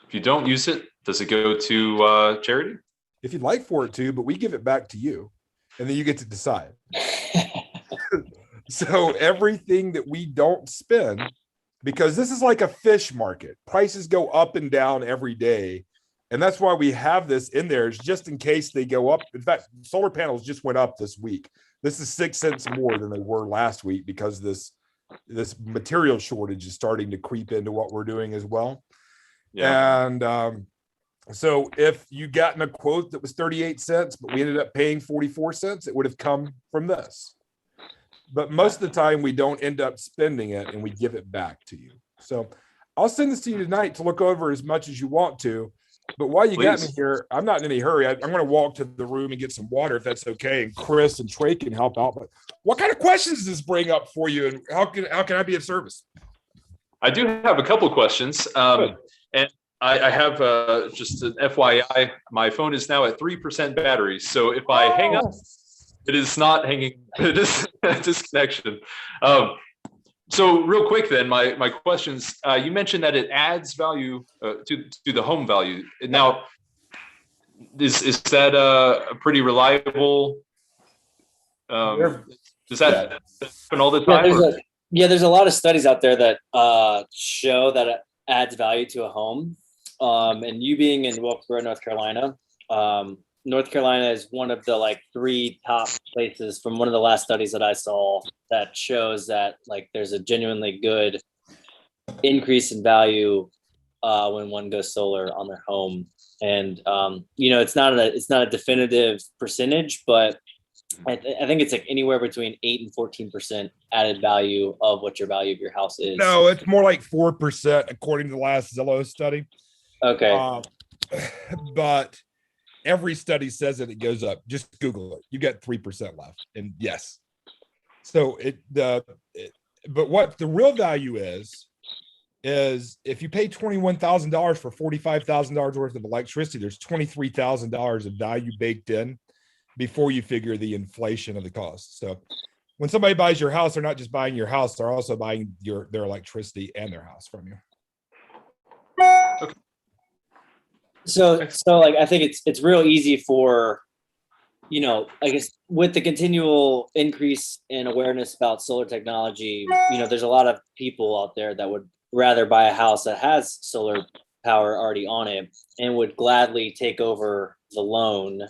If you don't use it, does it go to charity? If you'd like for it to, but we give it back to you, and then you get to decide. So everything that we don't spend, because this is like a fish market, prices go up and down every day. And that's why we have this in there, is just in case they go up. In fact, solar panels just went up this week. This is 6 cents more than they were last week, because this material shortage is starting to creep into what we're doing as well. Yeah. And so if you gotten a quote that was 38 cents, but we ended up paying 44 cents, it would have come from this. But most of the time we don't end up spending it, and we give it back to you. So I'll send this to you tonight to look over as much as you want to. But while you got me here, I'm not in any hurry. I'm going to walk to the room and get some water, if that's okay. And Chris and Trey can help out. But what kind of questions does this bring up for you, and how can I be of service? I do have a couple questions. And I have just an FYI, my phone is now at 3% battery. So if I hang up, it is not hanging, it is a disconnection. So real quick then, my questions, you mentioned that it adds value to the home value. Now, is that a pretty reliable, does that happen all the time? There's a lot of studies out there that show that it adds value to a home. And you being in Wilkesboro, North Carolina, North Carolina is one of the 3 top places from one of the last studies that I saw that shows that there's a genuinely good increase in value when one goes solar on their home. And it's not a definitive percentage, but I think it's anywhere between 8 and 14% added value of what your value of your house is. No, it's more like 4% according to the last Zillow study. Okay. But every study says that it goes up. Just Google it. You got 3% left. And yes. So but what the real value is if you pay $21,000 for $45,000 worth of electricity, there's $23,000 of value baked in before you figure the inflation of the cost. So when somebody buys your house, they're not just buying your house, they're also buying their electricity and their house from you. Okay. So I think it's real easy for, I guess with the continual increase in awareness about solar technology, there's a lot of people out there that would rather buy a house that has solar power already on it and would gladly take over the loan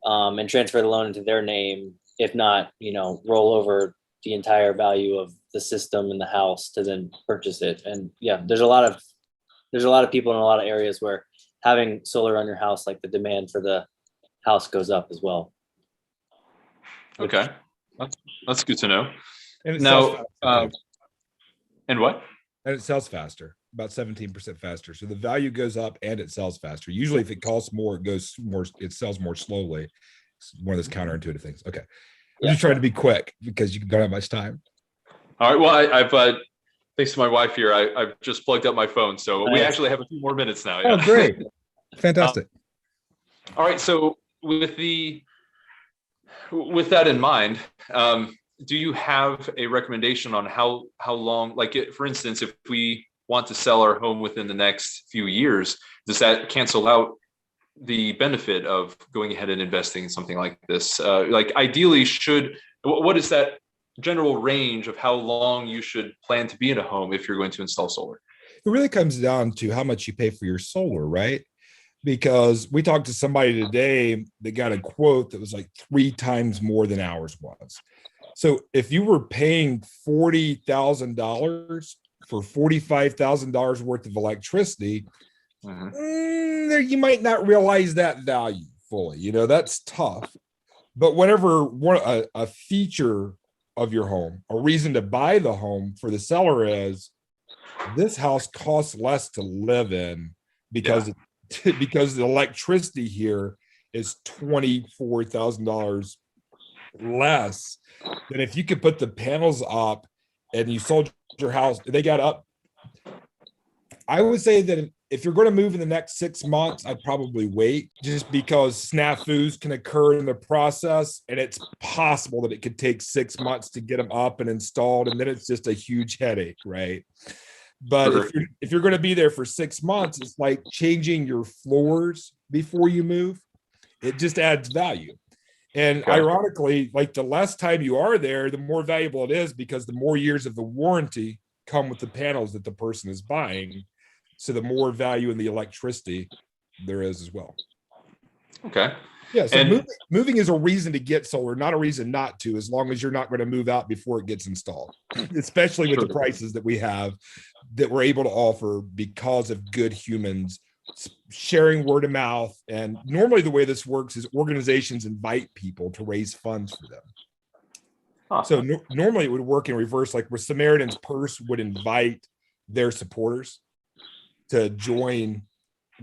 and transfer the loan into their name, if not, roll over the entire value of the system and the house to then purchase it. And yeah, there's a lot of people in a lot of areas where having solar on your house, the demand for the house goes up as well. Okay, that's good to know. And it now, and what? And it sells faster, about 17% faster. So the value goes up and it sells faster. Usually if it costs more, it sells more slowly. It's one of those counterintuitive things. Okay. I'm just trying to be quick because you don't have much time. All right. Well, I've thanks to my wife here, I've just plugged up my phone. So we actually have a few more minutes now. Yeah. Oh, great. Fantastic. All right. So with that in mind, do you have a recommendation on how long, for instance, if we want to sell our home within the next few years, does that cancel out the benefit of going ahead and investing in something like this? Ideally, what is that general range of how long you should plan to be in a home if you're going to install solar? it really comes down to how much you pay for your solar, right? Because we talked to somebody today that got a quote that was like 3 times more than ours was. So if you were paying $40,000 for $45,000 worth of electricity, there you might not realize that value fully. You know, that's tough. But whenever a feature of your home, a reason to buy the home for the seller is this house costs less to live in because because the electricity here is $24,000 less than if you could put the panels up and you sold your house. They got up. I would say that if you're going to move in the next 6 months, I'd probably wait, just because snafus can occur in the process, and it's possible that it could take 6 months to get them up and installed, and then it's just a huge headache, right? But if you're going to be there for 6 months, it's like changing your floors before you move. It just adds value. And ironically, like the less time you are there, the more valuable it is, because the more years of the warranty come with the panels that the person is buying. So the more value in the electricity there is as well. Okay. Yeah. So moving is a reason to get solar, not a reason not to, as long as you're not going to move out before it gets installed, especially with the prices that we have that we're able to offer because of good humans sharing word of mouth. And normally the way this works is organizations invite people to raise funds for them. So normally it would work in reverse, like where Samaritan's Purse would invite their supporters to join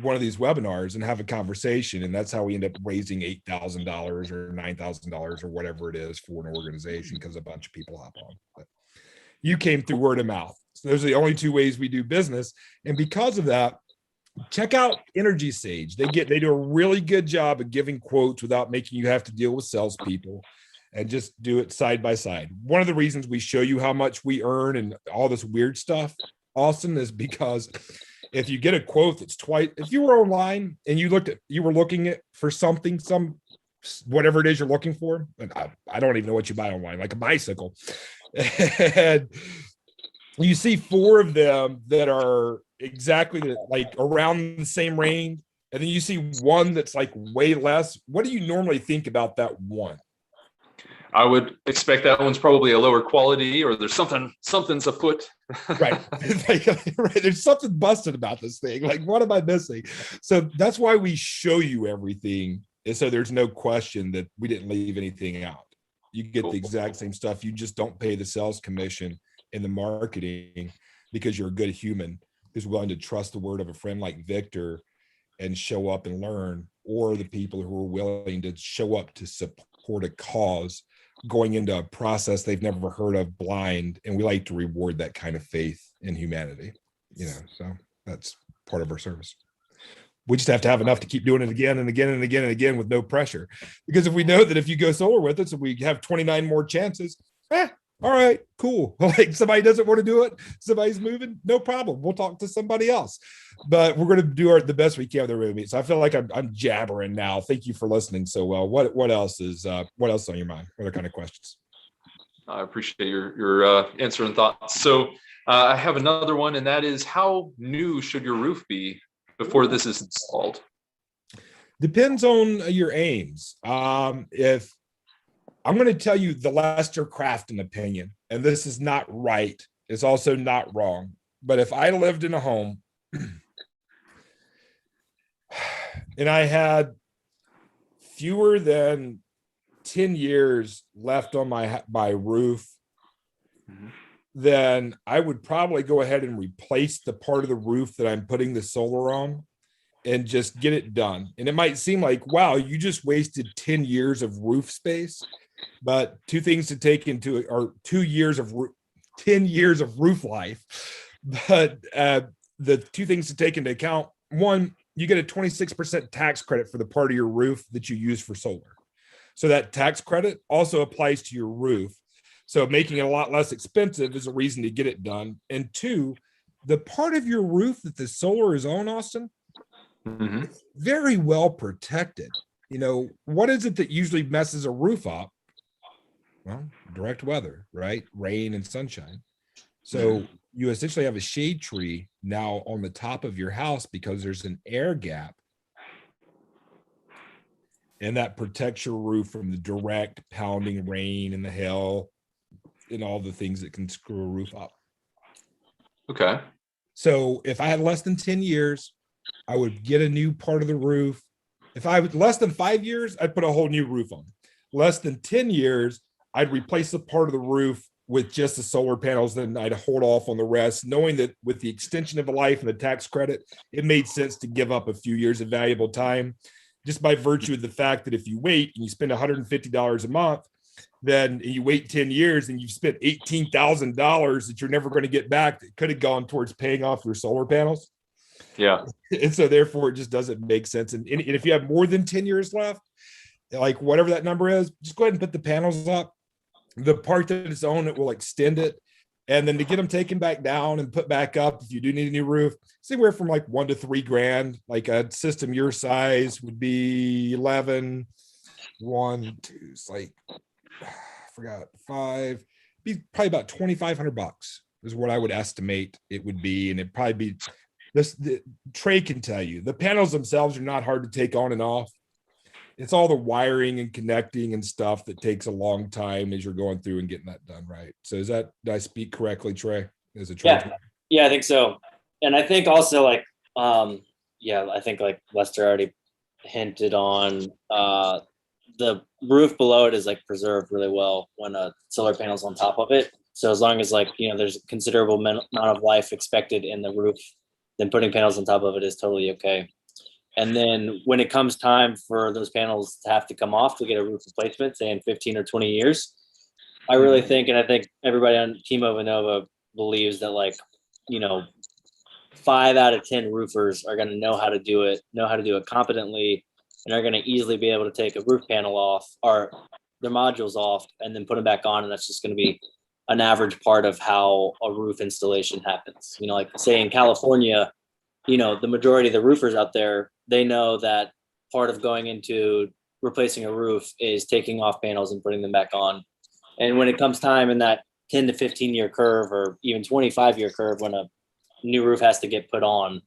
one of these webinars and have a conversation. And that's how we end up raising $8,000 or $9,000 or whatever it is for an organization, because a bunch of people hop on. But you came through word of mouth. So those are the only 2 ways we do business. And because of that, check out Energy Sage. They do a really good job of giving quotes without making you have to deal with salespeople, and just do it side by side. One of the reasons we show you how much we earn and all this weird stuff, Austin, is because if you get a quote that's twice, if you were online and you were looking at for something, whatever it is you're looking for, and I don't even know what you buy online, like a bicycle, and you see 4 of them that are exactly like around the same range, and then you see one that's like way less. What do you normally think about that one? I would expect that one's probably a lower quality, or there's something's afoot. Right. Right. There's something busted about this thing. Like, what am I missing? So that's why we show you everything. And so there's no question that we didn't leave anything out. You get the exact same stuff. You just don't pay the sales commission in the marketing, because you're a good human who's willing to trust the word of a friend like Victor and show up and learn, or the people who are willing to show up to support a cause going into a process they've never heard of blind. And we like to reward that kind of faith in humanity, so that's part of our service. We just have to have enough to keep doing it again and again and again and again with no pressure, because if we know that if you go solar with us and we have 29 more chances, all right, cool. Like, somebody doesn't want to do it, somebody's moving, no problem, we'll talk to somebody else. But we're going to do the best we can with everybody. So I feel like I'm jabbering now. Thank you for listening so well. What else on your mind? What other kind of questions? I appreciate your answer and thoughts. So I have another one, and that is, how new should your roof be before this is installed? Depends on your aims. If I'm going to tell you the Lester Crafton opinion, and this is not right, it's also not wrong, but if I lived in a home and I had fewer than 10 years left on my roof, then I would probably go ahead and replace the part of the roof that I'm putting the solar on and just get it done. And it might seem like, wow, you just wasted 10 years of roof space. But 2 things to take into are 10 years of roof life. But the 2 things to take into account: one, you get a 26% tax credit for the part of your roof that you use for solar. So that tax credit also applies to your roof. So making it a lot less expensive is a reason to get it done. And 2, the part of your roof that the solar is on, Austin, it's very well protected. What is it that usually messes a roof up? Well, direct weather, right? Rain and sunshine. So you essentially have a shade tree now on the top of your house because there's an air gap. And that protects your roof from the direct pounding rain and the hail and all the things that can screw a roof up. Okay. So if I had less than 10 years, I would get a new part of the roof. If I would less than 5 years, I'd put a whole new roof on. Less than 10 years, I'd replace the part of the roof with just the solar panels, then I'd hold off on the rest, knowing that with the extension of the life and the tax credit, it made sense to give up a few years of valuable time, just by virtue of the fact that if you wait and you spend $150 a month, then you wait 10 years and you've spent $18,000 that you're never going to get back that could have gone towards paying off your solar panels. Yeah. And so therefore it just doesn't make sense. And if you have more than 10 years left, like whatever that number is, just go ahead and put the panels up. The part that it's on, it will extend it. And then to get them taken back down and put back up, if you do need a new roof, it's anywhere from like $1 to $3 grand. Like a system your size would be 11, 1, 2, it's like, I forgot, 5, be probably about $2,500 is what I would estimate it would be. And it'd probably be this, Trey can tell you, the panels themselves are not hard to take on and off. It's all the wiring and connecting and stuff that takes a long time as you're going through and getting that done right. So is that, did I speak correctly, Trey? As a tradesman? Yeah, I think so. And I think also like, I think like Lester already hinted on, the roof below it is like preserved really well when a solar panel's on top of it. So as long as like, there's a considerable amount of life expected in the roof, then putting panels on top of it is totally okay. And then when it comes time for those panels to have to come off to get a roof replacement, say in 15 or 20 years, I really think, and I think everybody on Team Ovanova believes that 5 out of 10 roofers are going to know how to do it competently, and are going to easily be able to take a roof panel off or their modules off and then put them back on. And that's just going to be an average part of how a roof installation happens. Like say in California, the majority of the roofers out there, they know that part of going into replacing a roof is taking off panels and putting them back on. And when it comes time in that 10 to 15 year curve or even 25-year curve, when a new roof has to get put on,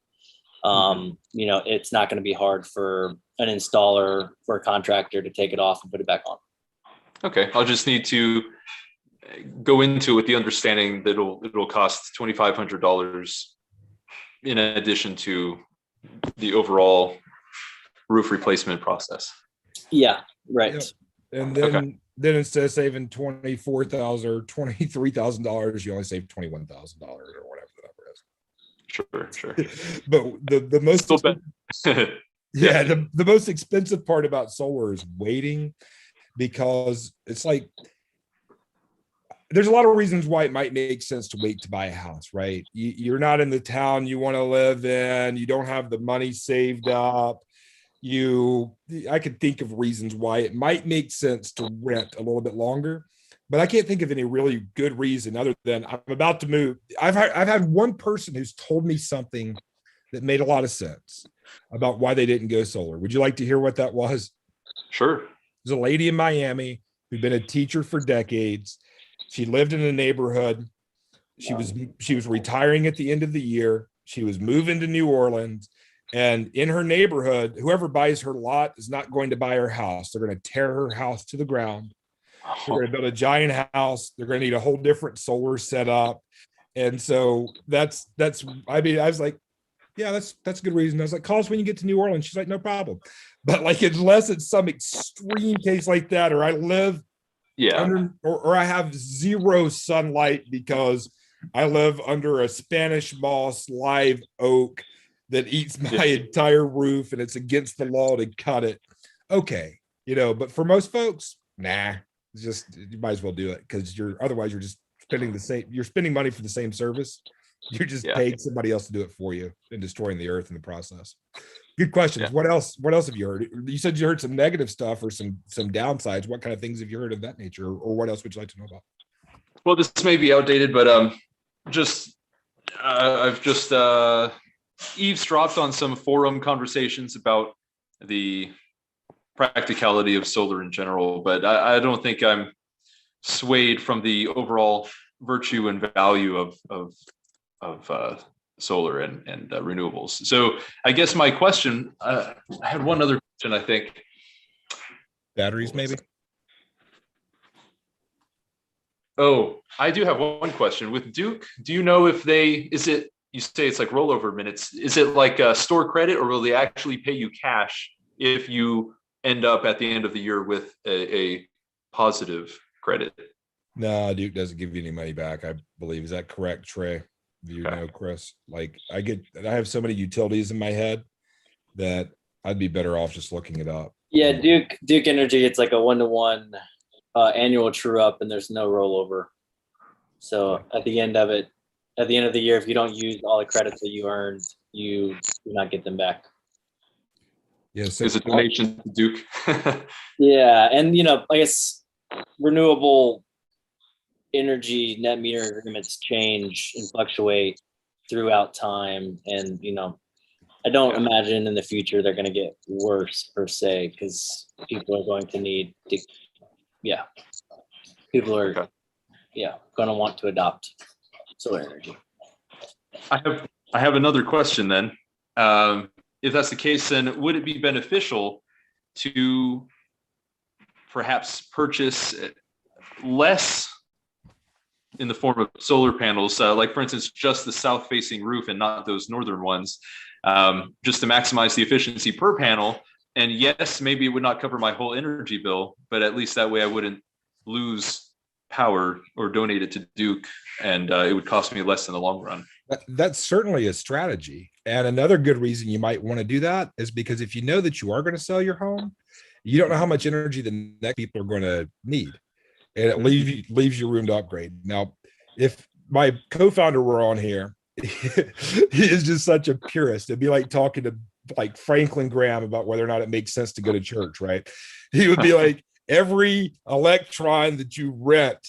it's not going to be hard for an installer, for a contractor to take it off and put it back on. Okay. I'll just need to go into it with the understanding that it'll cost $2,500 in addition to the overall roof replacement process. Yeah, right. Yep. And then instead of saving $24,000 or $23,000, you only save $21,000 or whatever the number is. Sure. But the most the most expensive part about solar is waiting, because it's like there's a lot of reasons why it might make sense to wait to buy a house, right? You're not in the town you want to live in. You don't have the money saved up. I could think of reasons why it might make sense to rent a little bit longer, but I can't think of any really good reason other than I'm about to move. I've had one person who's told me something that made a lot of sense about why they didn't go solar. Would you like to hear what that was? Sure. There's a lady in Miami who'd been a teacher for decades. She lived in a neighborhood. She was retiring at the end of the year. She was moving to New Orleans, and in her neighborhood, whoever buys her lot is not going to buy her house. They're going to tear her house to the ground. They're going to build a giant house. They're going to need a whole different solar setup. And so I was like, yeah, that's a good reason. I was like, call us when you get to New Orleans. She's like, no problem. But like, unless it's some extreme case like that, or I live or I have zero sunlight because I live under a Spanish moss live oak that eats my entire roof and it's against the law to cut it. Okay. But for most folks, nah, it's just, you might as well do it, because otherwise you're just spending money for the same service. You're just paying somebody else to do it for you and destroying the earth in the process. Good questions. Yeah. What else have you heard? You said you heard some negative stuff or some downsides. What kind of things have you heard of that nature, or what else would you like to know about? Well, this may be outdated, but I've just eavesdropped on some forum conversations about the practicality of solar in general, but I don't think I'm swayed from the overall virtue and value of solar and renewables. So I guess my question, I had one other question, I think. Batteries, maybe? Oh, I do have one question. With Duke, do you know if you say it's like rollover minutes, is it like a store credit, or will they actually pay you cash if you end up at the end of the year with a positive credit? No, Duke doesn't give you any money back, I believe. Is that correct, Trey? Do you know, Chris? Like I have so many utilities in my head that I'd be better off just looking it up. Yeah, Duke Energy, it's like a 1-to-1 annual true up, and there's no rollover. So at the end of the year, if you don't use all the credits that you earned, you do not get them back. Yeah, so Is a donation to Duke. Yeah, and I guess renewable energy net metering agreements change and fluctuate throughout time, and I don't imagine in the future they're going to get worse per se, because people are going to need to, people are going to want to adopt solar energy. I have another question then. If that's the case, then would it be beneficial to perhaps purchase less in the form of solar panels, like for instance, just the south facing roof and not those northern ones, just to maximize the efficiency per panel? And yes, maybe it would not cover my whole energy bill, but at least that way I wouldn't lose power or donate it to Duke, and it would cost me less in the long run. That's certainly a strategy. And another good reason you might want to do that is because if you know that you are going to sell your home, you don't know how much energy the next people are going to need. And it leaves you room to upgrade. Now, if my co-founder were on here, he is just such a purist. It'd be like talking to like Franklin Graham about whether or not it makes sense to go to church, right? He would be like, every electron that you rent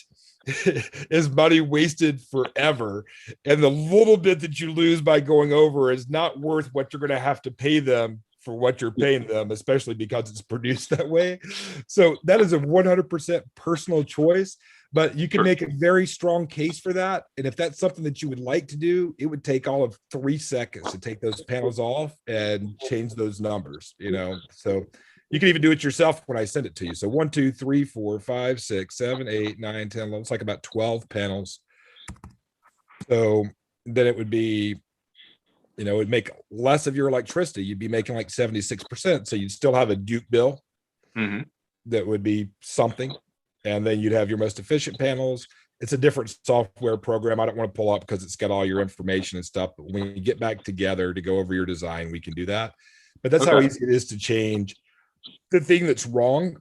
is money wasted forever, and the little bit that you lose by going over is not worth what you're going to have to pay them for what you're paying them, especially because it's produced that way. So that is a 100% personal choice, but you can make a very strong case for that. And if that's something that you would like to do, it would take all of 3 seconds to take those panels off and change those numbers, so you can even do it yourself when I send it to you. So 1, 2, 3, 4, 5, 6, 7, 8, 9, 10, 11. It's like about 12 panels. So then it would be, it'd make less of your electricity. You'd be making like 76%. So you'd still have a Duke bill. That would be something. And then you'd have your most efficient panels. It's a different software program I don't want to pull up because it's got all your information and stuff. But when you get back together to go over your design, we can do that. But that's how easy it is to change. The thing that's wrong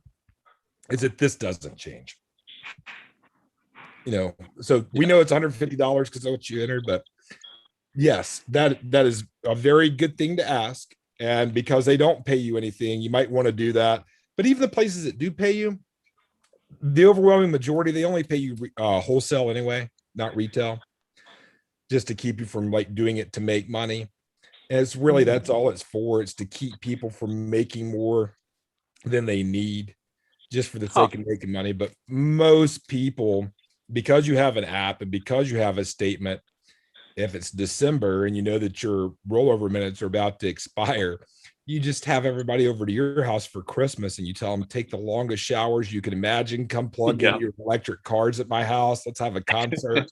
is that this doesn't change. So we know it's $150 because that's what you entered, but yes, that is a very good thing to ask. And because they don't pay you anything, you might want to do that. But even the places that do pay you, the overwhelming majority, they only pay you wholesale anyway, not retail, just to keep you from like doing it to make money. And it's really, that's all it's for. It's to keep people from making more than they need just for the sake of making money. But most people, because you have an app and because you have a statement, if it's December and you know that your rollover minutes are about to expire, you just have everybody over to your house for Christmas and you tell them, take the longest showers you can imagine, come plug in your electric cars at my house, let's have a concert.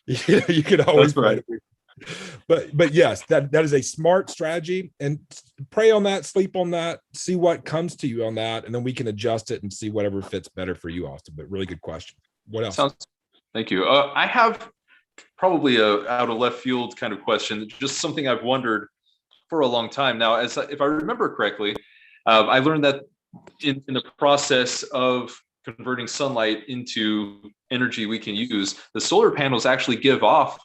You can always but yes, that is a smart strategy, and pray on that, sleep on that, see what comes to you on that, and then we can adjust it and see whatever fits better for you, Austin. But really good question. What else? Thank you. I have probably a out of left field kind of question, just something I've wondered for a long time now. If I remember correctly, I learned that in the process of converting sunlight into energy we can use, the solar panels actually give off,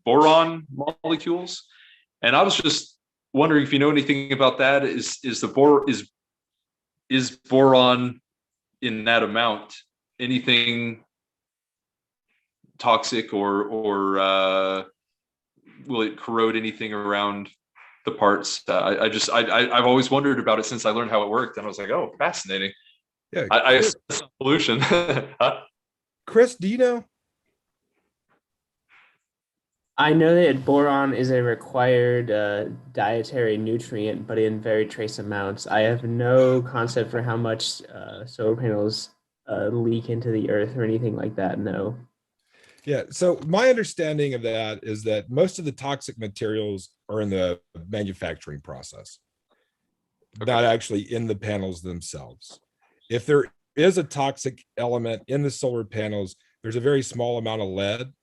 boron molecules. And I was just wondering if you know anything about that. Is boron in that amount anything toxic, or will it corrode anything around the parts? I've always wondered about it since I learned how it worked, and I was like, oh, fascinating. Yeah, I pollution. Chris, do you know? I know that boron is a required dietary nutrient, but in very trace amounts. I have no concept for how much solar panels leak into the earth or anything like that. No. Yeah. So my understanding of that is that most of the toxic materials are in the manufacturing process, not actually in the panels themselves. If there is a toxic element in the solar panels, there's a very small amount of lead.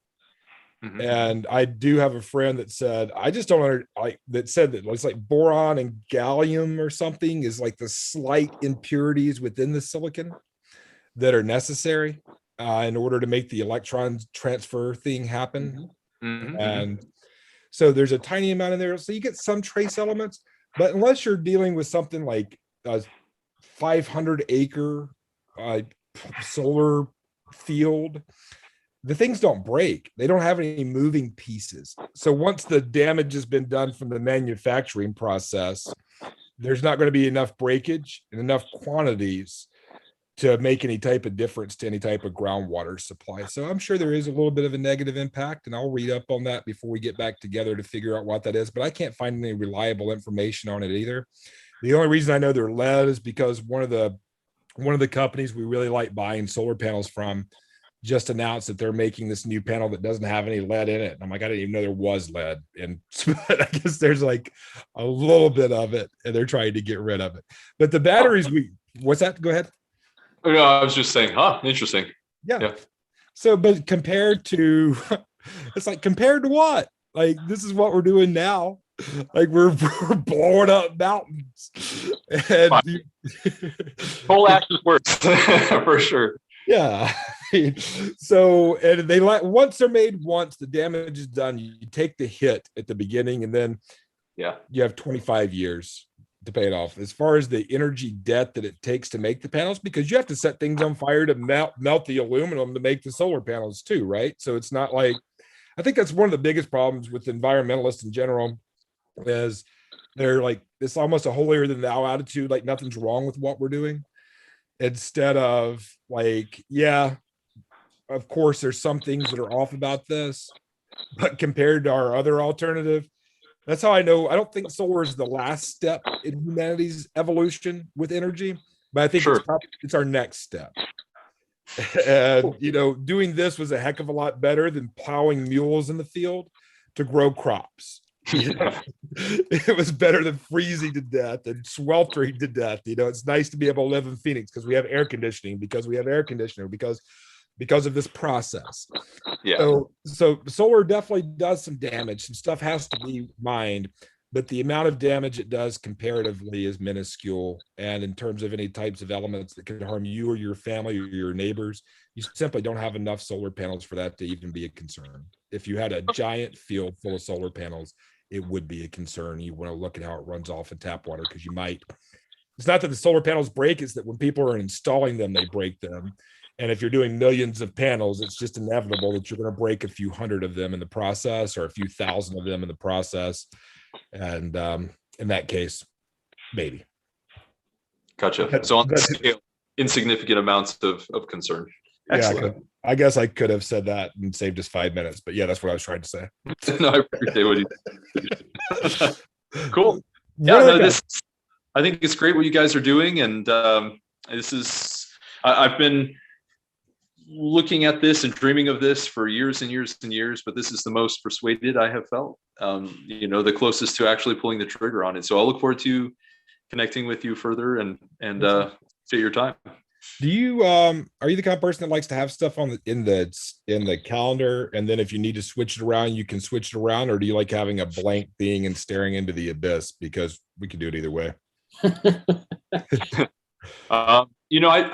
Mhm. And I do have a friend that said, I just don't like that said that it's like boron and gallium or something is like the slight impurities within the silicon that are necessary in order to make the electron transfer thing happen. Mhm. And so there's a tiny amount in there. So you get some trace elements, but unless you're dealing with something like a 500-acre solar field, the things don't break. They don't have any moving pieces. So once the damage has been done from the manufacturing process, there's not going to be enough breakage and enough quantities to make any type of difference to any type of groundwater supply. So I'm sure there is a little bit of a negative impact, and I'll read up on that before we get back together to figure out what that is, but I can't find any reliable information on it either. The only reason I know they're lead is because one of the companies we really like buying solar panels from just announced that they're making this new panel that doesn't have any lead in it. And I'm like, I didn't even know there was lead. And I guess there's like a little bit of it and they're trying to get rid of it. But the batteries, what's that? Go ahead. No, I was just saying, interesting. Yeah. So, but compared to, it's like compared to what? Like, this is what we're doing now. Like we're blowing up mountains. And Whole act is worse for sure. Yeah. So, and they like once they're made once, the damage is done. You take the hit at the beginning, and then you have 25 years to pay it off. As far as the energy debt that it takes to make the panels, because you have to set things on fire to melt the aluminum to make the solar panels too, right? So it's not like, I think that's one of the biggest problems with environmentalists in general is they're like, it's almost a holier than thou attitude, like nothing's wrong with what we're doing. Instead of like, yeah, of course, there's some things that are off about this, but compared to our other alternative, that's how I know. I don't think solar is the last step in humanity's evolution with energy, but I think it's our next step. And doing this was a heck of a lot better than plowing mules in the field to grow crops. It was better than freezing to death and sweltering to death. It's nice to be able to live in Phoenix because we have air conditioning, because of this process. So solar definitely does some damage. Some stuff has to be mined, but the amount of damage it does comparatively is minuscule. And in terms of any types of elements that could harm you or your family or your neighbors, you simply don't have enough solar panels for that to even be a concern. If you had a giant field full of solar panels, it would be a concern. You want to look at how it runs off in tap water, because you might. It's not that the solar panels break, it's that when people are installing them, they break them. And if you're doing millions of panels, it's just inevitable that you're going to break a few hundred of them in the process, or a few thousand of them in the process. And in that case, maybe. Gotcha. So on the scale, insignificant amounts of concern. Excellent. Yeah, I guess I could have said that and saved us 5 minutes, but yeah, that's what I was trying to say. No, I appreciate what you Cool. Yeah, no, I think it's great what you guys are doing. And this is, I've been looking at this and dreaming of this for years and years and years, but this is the most persuaded I have felt, the closest to actually pulling the trigger on it. So I'll look forward to connecting with you further and fit your time. Do you are you the kind of person that likes to have stuff on in the calendar, and then if you need to switch it around, you can switch it around, or do you like having a blank thing and staring into the abyss? Because we can do it either way. I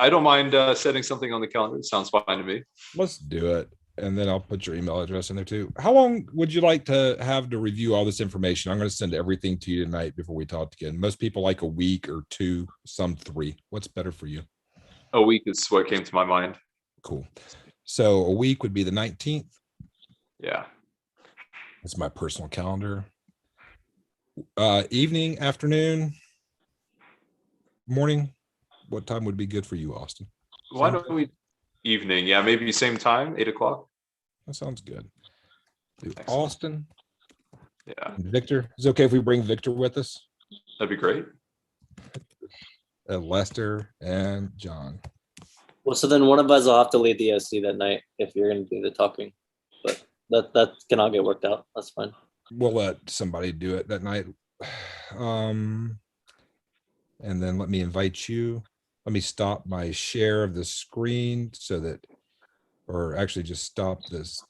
don't mind setting something on the calendar. It sounds fine to me. Let's do it. And then I'll put your email address in there too. How long would you like to have to review all this information? I'm going to send everything to you tonight before we talk again. Most people like a week or two, some 3. What's better for you? A week is what came to my mind. Cool. So a week would be the 19th. Yeah. That's my personal calendar. Evening, afternoon, morning. What time would be good for you, Austin? Why don't we evening? Yeah, maybe same time, 8 o'clock. That sounds good. Do Excellent. Austin Yeah, and Victor. Is it okay if we bring Victor with us? that'd be great. Lester and John. Well, so then one of us will have to lead the OC that night if you're going to do the talking. But that can all get worked out. That's fine. We'll let somebody do it that night. And then let me invite you. Let me stop my share of the screen so that, or actually just stop this